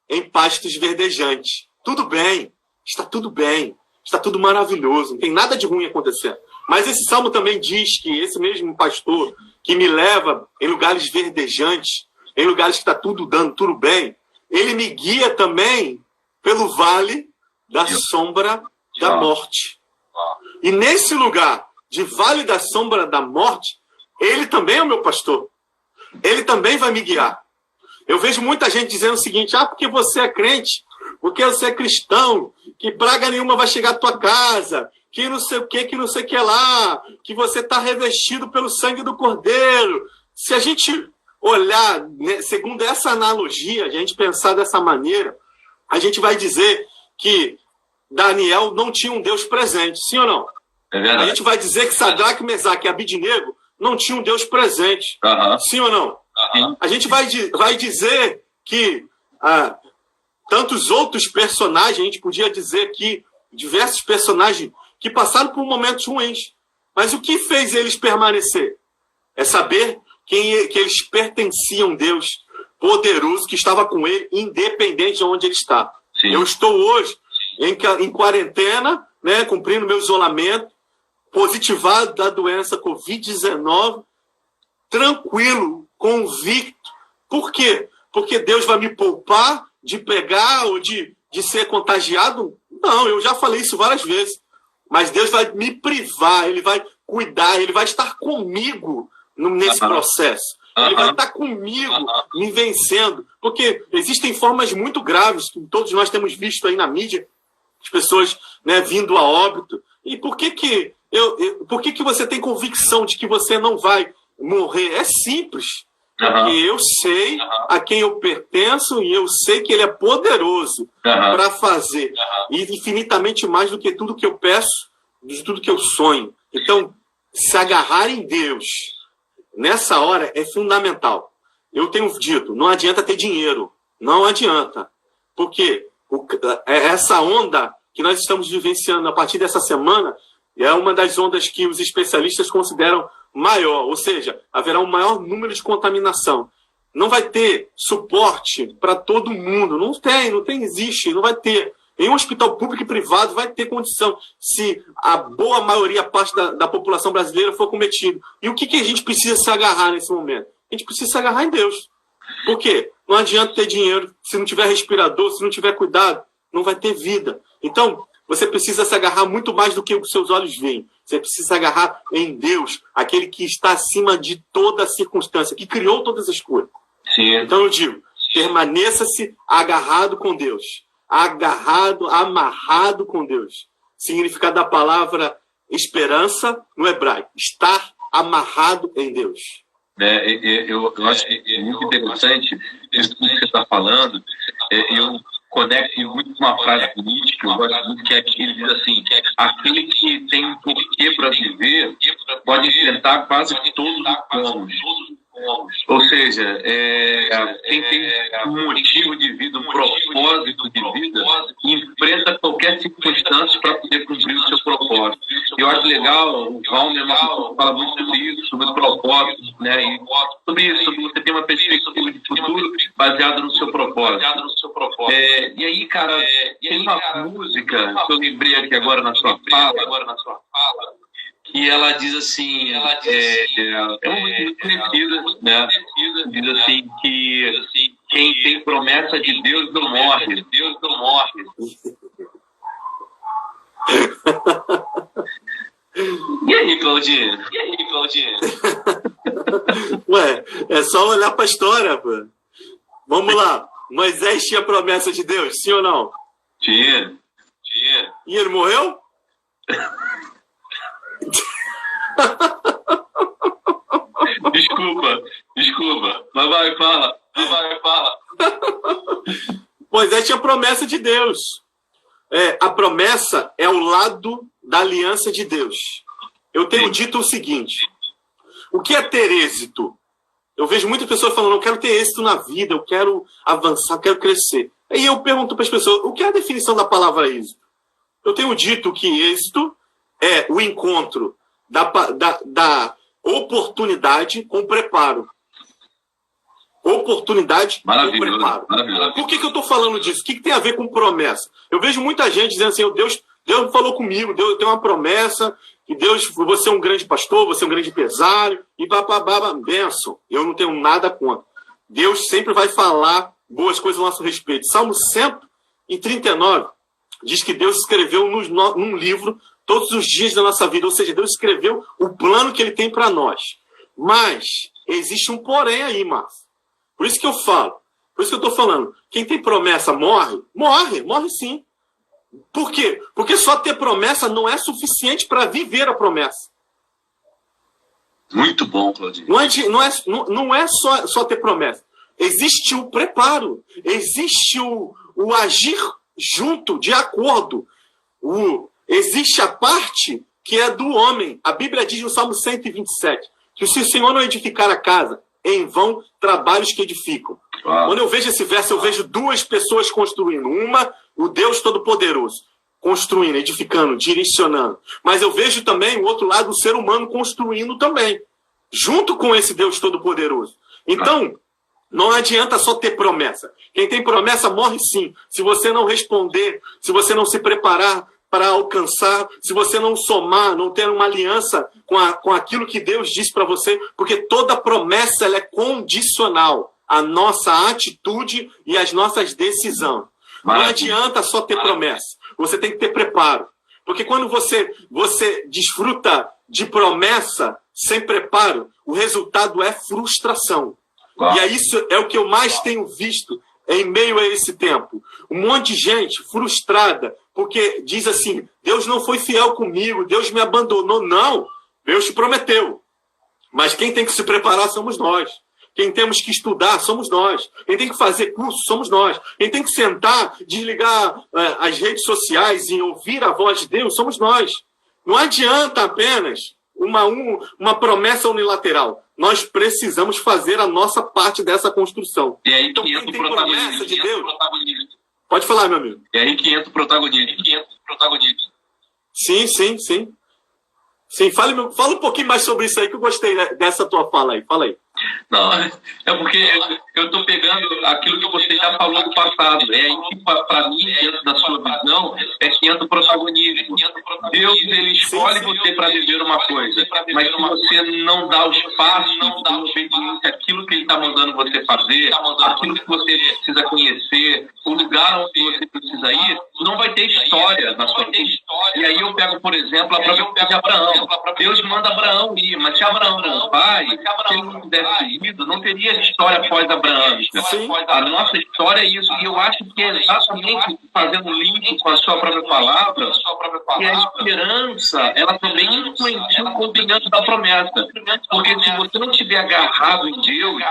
[SPEAKER 2] em pastos verdejantes. Tudo bem, está tudo maravilhoso, não tem nada de ruim acontecendo. Mas esse Salmo também diz que esse mesmo pastor que me leva em lugares verdejantes, em lugares que está tudo dando, tudo bem, ele me guia também pelo vale da sombra da morte. E nesse lugar de vale da sombra da morte, ele também é o meu pastor. Ele também vai me guiar. Eu vejo muita gente dizendo o seguinte, porque você é crente, porque você é cristão, que praga nenhuma vai chegar à tua casa, que não sei o que lá, que você está revestido pelo sangue do Cordeiro. Se a gente olhar, né, segundo essa analogia, a gente pensar dessa maneira, a gente vai dizer que Daniel não tinha um Deus presente, sim ou não?
[SPEAKER 1] É verdade.
[SPEAKER 2] A gente vai dizer que Sadraque, Mesaque e Abidnego não tinham um Deus presente, sim ou não? A gente vai dizer que tantos outros personagens, a gente podia dizer que diversos personagens que passaram por momentos ruins. Mas o que fez eles permanecer? É saber que eles pertenciam a Deus poderoso, que estava com ele, independente de onde ele está. Sim. Eu estou hoje em quarentena, né, cumprindo meu isolamento, positivado da doença Covid-19, tranquilo, convicto. Por quê? Porque Deus vai me poupar de pegar ou de ser contagiado? Não, eu já falei isso várias vezes. Mas Deus vai me privar, Ele vai cuidar, Ele vai estar comigo nesse processo. Ele vai estar comigo, me vencendo. Porque existem formas muito graves, que todos nós temos visto aí na mídia, as pessoas, né, vindo a óbito. E por que Por que você tem convicção de que você não vai morrer? É simples. Porque eu sei a quem eu pertenço e eu sei que ele é poderoso para fazer infinitamente mais do que tudo que eu peço, de tudo que eu sonho. Então, se agarrar em Deus nessa hora é fundamental. Eu tenho dito, não adianta ter dinheiro. Não adianta. Porque essa onda que nós estamos vivenciando a partir dessa semana é uma das ondas que os especialistas consideram maior, ou seja, haverá um maior número de contaminação. Não vai ter suporte para todo mundo. Não existe, não vai ter. Em um hospital público e privado vai ter condição se a boa maioria, parte da população brasileira for cometida. E o que a gente precisa se agarrar nesse momento? A gente precisa se agarrar em Deus. Por quê? Não adianta ter dinheiro se não tiver respirador, se não tiver cuidado, não vai ter vida. Então, você precisa se agarrar muito mais do que os seus olhos veem. Você precisa se agarrar em Deus, aquele que está acima de toda circunstância, que criou todas as coisas.
[SPEAKER 1] Sim.
[SPEAKER 2] Então eu digo, permaneça-se agarrado com Deus. Agarrado, amarrado com Deus. Significado da palavra esperança no hebraico. Estar amarrado em Deus.
[SPEAKER 1] Eu acho muito interessante isso que você está falando. Eu conecto muito com uma frase política, eu gosto muito, que é que ele diz assim: aquele que tem um porquê para viver pode enfrentar quase todos os povos. Ou seja, quem tem um motivo de vida, um propósito de vida, enfrenta qualquer circunstância para poder cumprir o seu propósito. Eu acho legal, o Valmer fala muito sobre isso, sobre os propósitos, né? E sobre isso, sobre você ter uma perspectiva de futuro baseada no seu propósito. E aí, cara, tem uma música que eu lembrei aqui agora na sua fala, que ela diz assim, é uma música muito conhecida, né? Diz assim que quem tem promessa de Deus não morre. E aí, Claudinho?
[SPEAKER 2] Ué, é só olhar para a história, pô. Vamos lá. Moisés tinha promessa de Deus, sim ou não?
[SPEAKER 1] Tinha.
[SPEAKER 2] E ele morreu?
[SPEAKER 1] Desculpa. Mas vai, fala.
[SPEAKER 2] Moisés tinha promessa de Deus. A promessa é o lado da aliança de Deus. Eu tenho dito o seguinte: o que é ter êxito? Eu vejo muitas pessoas falando, eu quero ter êxito na vida, eu quero avançar, eu quero crescer. Aí eu pergunto para as pessoas, o que é a definição da palavra êxito? Eu tenho dito que êxito é o encontro da oportunidade com preparo. Oportunidade com preparo.
[SPEAKER 1] Maravilhoso.
[SPEAKER 2] Por que eu estou falando disso? O que tem a ver com promessa? Eu vejo muita gente dizendo assim, Deus falou comigo, Deus tem uma promessa, que Deus, você é um grande pastor, você é um grande empresário, e bababá, benção. Eu não tenho nada contra. Deus sempre vai falar boas coisas a nosso respeito. Salmo 139 diz que Deus escreveu num livro todos os dias da nossa vida, ou seja, Deus escreveu o plano que ele tem para nós. Mas existe um porém aí, Márcio. Por isso que eu falo, por isso que eu estou falando, quem tem promessa morre sim. Por quê? Porque só ter promessa não é suficiente para viver a promessa.
[SPEAKER 1] Muito bom, Claudinho.
[SPEAKER 2] Não é só ter promessa. Existe o preparo, existe o agir junto, de acordo. Existe a parte que é do homem. A Bíblia diz no Salmo 127 que se o Senhor não edificar a casa, em vão trabalhos que edificam. Uau. Quando eu vejo esse verso, eu vejo duas pessoas construindo. Uma, o Deus Todo-Poderoso, construindo, edificando, direcionando. Mas eu vejo também o outro lado, o ser humano construindo também, junto com esse Deus Todo-Poderoso. Então, não adianta só ter promessa. Quem tem promessa morre sim. Se você não responder, se você não se preparar para alcançar, se você não somar, não ter uma aliança com aquilo que Deus diz para você, porque toda promessa ela é condicional à nossa atitude e às nossas decisões. Não adianta só ter promessa. Você tem que ter preparo. Porque quando você desfruta de promessa sem preparo, o resultado é frustração. E isso é o que eu mais tenho visto em meio a esse tempo? Um monte de gente frustrada, porque diz assim, Deus não foi fiel comigo, Deus me abandonou. Não, Deus te prometeu. Mas quem tem que se preparar somos nós. Quem temos que estudar somos nós. Quem tem que fazer curso somos nós. Quem tem que sentar, desligar as redes sociais e ouvir a voz de Deus somos nós. Não adianta apenas uma promessa unilateral. Nós precisamos fazer a nossa parte dessa construção.
[SPEAKER 1] E aí
[SPEAKER 2] então,
[SPEAKER 1] que entra
[SPEAKER 2] quem
[SPEAKER 1] o
[SPEAKER 2] tem
[SPEAKER 1] protagonismo.
[SPEAKER 2] promessa de Deus... Pode falar, meu amigo.
[SPEAKER 1] E aí que entra o protagonismo.
[SPEAKER 2] Sim. Sim, fala um pouquinho mais sobre isso aí, que eu gostei dessa tua fala aí. Fala aí.
[SPEAKER 1] Não, é porque eu estou pegando aquilo que você já falou do passado. É aí que, para mim, dentro da sua visão, é que entra o protagonismo. Deus, ele escolhe você para viver uma coisa, mas se você não dá o espaço, não dá obediência àquilo que ele está mandando você fazer, aquilo que você precisa conhecer, o lugar onde você precisa ir, não vai ter história na sua vida. E aí eu pego, por exemplo, a própria vida de Abraão. Deus manda Abraão ir, mas se Abraão não vai, se ele não tivesse ido, não teria história pós-abraâmica. A nossa história é isso, e eu acho que é exatamente fazendo link com a sua própria palavra, que a esperança, ela também influencia o cumprimento da promessa. Porque se você não estiver agarrado em Deus,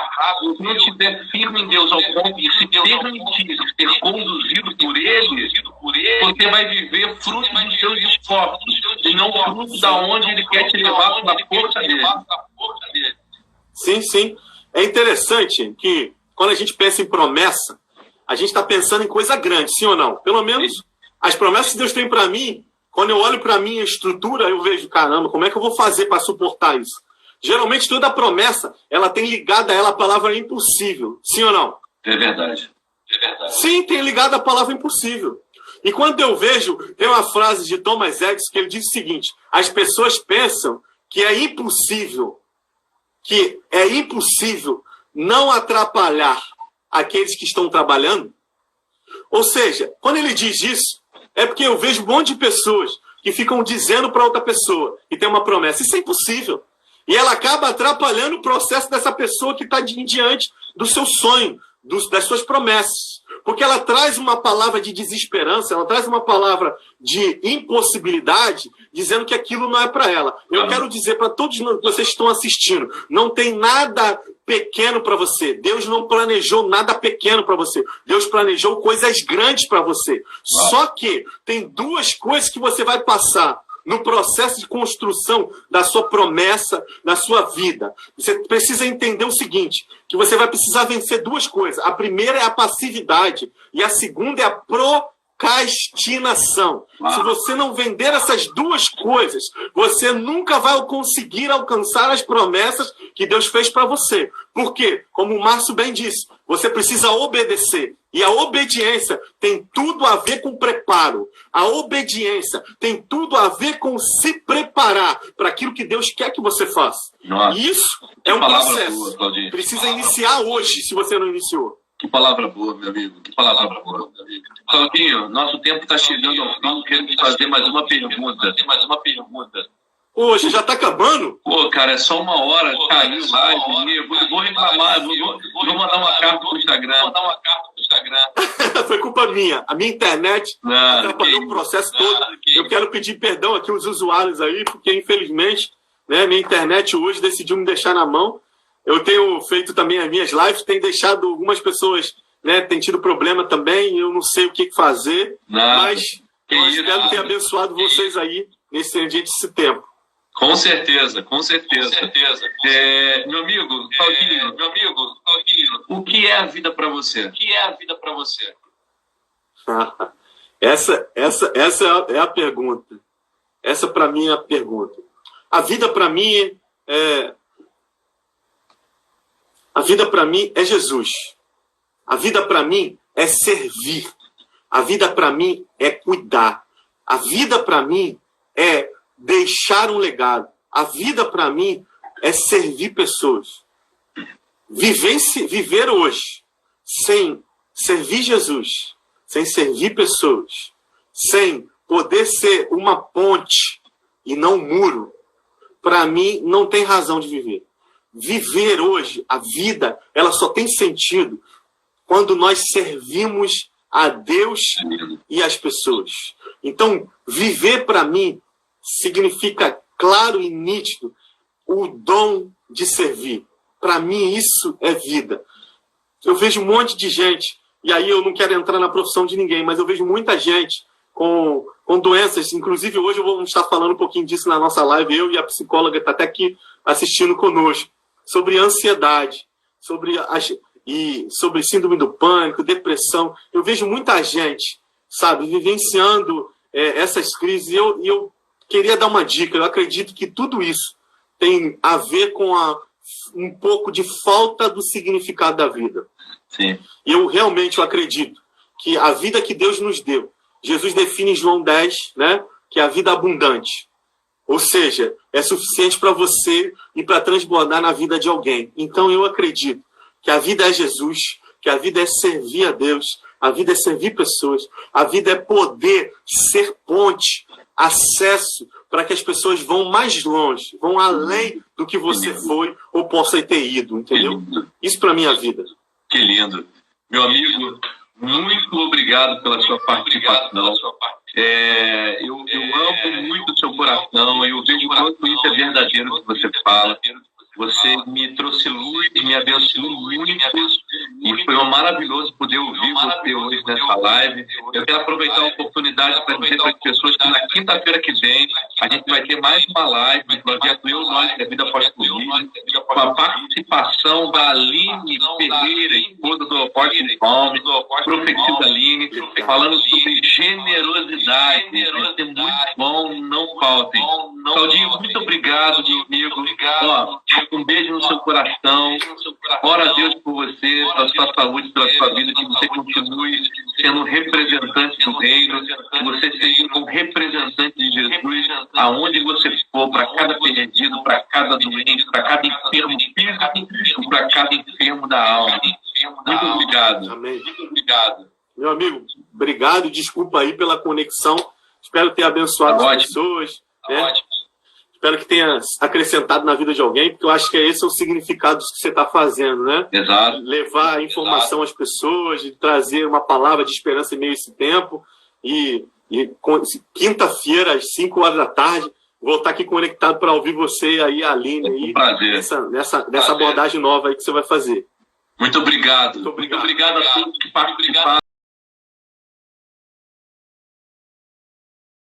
[SPEAKER 1] se não estiver firme em Deus ao ponto de se permitir ser conduzido por Ele, você vai viver fruto dos seus esforços, e não fruto da onde Ele quer te levar pela força dele.
[SPEAKER 2] Sim. É interessante que, quando a gente pensa em promessa, a gente está pensando em coisa grande, sim ou não? Pelo menos as promessas que Deus tem para mim, quando eu olho para a minha estrutura, eu vejo, caramba, como é que eu vou fazer para suportar isso? Geralmente, toda promessa, ela tem ligada a ela a palavra impossível, sim ou não?
[SPEAKER 1] É verdade.
[SPEAKER 2] Sim, tem ligado a palavra impossível. E quando eu vejo, tem uma frase de Thomas Edison que ele diz o seguinte, as pessoas pensam que é impossível não atrapalhar aqueles que estão trabalhando. Ou seja, quando ele diz isso, é porque eu vejo um monte de pessoas que ficam dizendo para outra pessoa que tem uma promessa. Isso é impossível. E ela acaba atrapalhando o processo dessa pessoa que está diante do seu sonho, das suas promessas. Porque ela traz uma palavra de desesperança, ela traz uma palavra de impossibilidade, dizendo que aquilo não é para ela. Eu quero dizer para todos vocês que estão assistindo, não tem nada pequeno para você. Deus não planejou nada pequeno para você. Deus planejou coisas grandes para você. Só que tem duas coisas que você vai passar no processo de construção da sua promessa, na sua vida. Você precisa entender o seguinte, que você vai precisar vencer duas coisas. A primeira é a passividade e a segunda é a procrastinação. Se você não vender essas duas coisas, você nunca vai conseguir alcançar as promessas que Deus fez para você. Por quê? Como o Márcio bem disse, você precisa obedecer. E a obediência tem tudo a ver com preparo. A obediência tem tudo a ver com se preparar para aquilo que Deus quer que você faça.
[SPEAKER 1] Nossa,
[SPEAKER 2] e isso é um processo.
[SPEAKER 1] Boa, Claudinho.
[SPEAKER 2] Precisa iniciar hoje, se você não iniciou.
[SPEAKER 1] Que palavra boa, meu amigo. Que palavra boa, meu amigo. Claudinho, nosso tempo está chegando ao fim. Quero te fazer mais uma pergunta.
[SPEAKER 2] Poxa, já está acabando?
[SPEAKER 1] Pô, cara, é só uma hora. Caiu lá. Eu vou reclamar. Vou mandar uma carta pro Instagram.
[SPEAKER 2] Foi culpa minha. A minha internet atrapalhou o processo todo. Eu quero pedir perdão aqui aos usuários aí, porque infelizmente, né, minha internet hoje decidiu me deixar na mão. Eu tenho feito também as minhas lives, tem deixado algumas pessoas, né, tem tido problema também, eu não sei o que fazer, mas eu espero ter abençoado vocês aí nesse tempo.
[SPEAKER 1] Com certeza. Meu amigo Claudinho, o que é a vida para você?
[SPEAKER 2] Essa é a pergunta. Essa para mim é a pergunta. A vida para mim é Jesus. A vida para mim é servir. A vida para mim é cuidar. A vida para mim é deixar um legado. A vida para mim é servir pessoas. Viver hoje sem servir Jesus, sem servir pessoas, sem poder ser uma ponte e não um muro, para mim não tem razão de viver. Viver hoje, a vida, ela só tem sentido quando nós servimos a Deus e as pessoas. Então, viver para mim significa claro e nítido o dom de servir. Para mim, isso é vida. Eu vejo um monte de gente, e aí eu não quero entrar na profissão de ninguém, mas eu vejo muita gente com doenças. Inclusive, hoje vamos estar falando um pouquinho disso na nossa live. Eu e a psicóloga está até aqui assistindo conosco, sobre ansiedade, sobre síndrome do pânico, depressão. Eu vejo muita gente, sabe, vivenciando essas crises. E eu queria dar uma dica. Eu acredito que tudo isso tem a ver com um pouco de falta do significado da vida.
[SPEAKER 1] Sim.
[SPEAKER 2] Eu realmente acredito que a vida que Deus nos deu, Jesus define em João 10, né, que é a vida abundante. Ou seja, é suficiente para você e para transbordar na vida de alguém. Então eu acredito que a vida é Jesus, que a vida é servir a Deus, a vida é servir pessoas, a vida é poder ser ponte, acesso, para que as pessoas vão mais longe, vão além do que você foi ou possa ter ido, entendeu? Isso para mim é a vida.
[SPEAKER 1] Que lindo. Meu amigo, muito obrigado pela sua participação. Eu amo muito o seu coração, eu vejo o quanto isso é verdadeiro que você fala. Você me trouxe luz, me abençoou muito, e foi maravilhoso poder ouvir você hoje nessa live. Eu quero aproveitar a oportunidade para dizer para as pessoas que na quinta-feira que vem a gente vai ter mais uma live do projeto Eu, Nós, que é Vida Pós-Covid, com a participação da Aline Ferreira, esposa do Apóstolo Palme, profetisa Aline, falando sobre generosidade. Vai ser muito bom, não faltem. Claudinho, muito obrigado, meu amigo. Ó, um beijo no seu coração. Ora a Deus por você, pela sua saúde, pela sua vida, que você continue sendo um representante do reino, que você seja um representante de Jesus, aonde você for, para cada perdido, para cada doente, para cada enfermo físico e para cada enfermo da alma. Muito obrigado.
[SPEAKER 2] Amém.
[SPEAKER 1] Muito obrigado.
[SPEAKER 2] Meu amigo, obrigado. Desculpa aí pela conexão. Espero ter abençoado as pessoas. Ótimo. Espero que tenha acrescentado na vida de alguém, porque eu acho que esse é o significado que você está fazendo, né?
[SPEAKER 1] Exato.
[SPEAKER 2] Levar a informação às pessoas, de trazer uma palavra de esperança em meio a esse tempo. E quinta-feira, às 5 horas da tarde, vou estar aqui conectado para ouvir você aí, a Aline, aí, nessa abordagem nova aí que você vai fazer.
[SPEAKER 1] Muito obrigado. Muito obrigado a todos que participaram.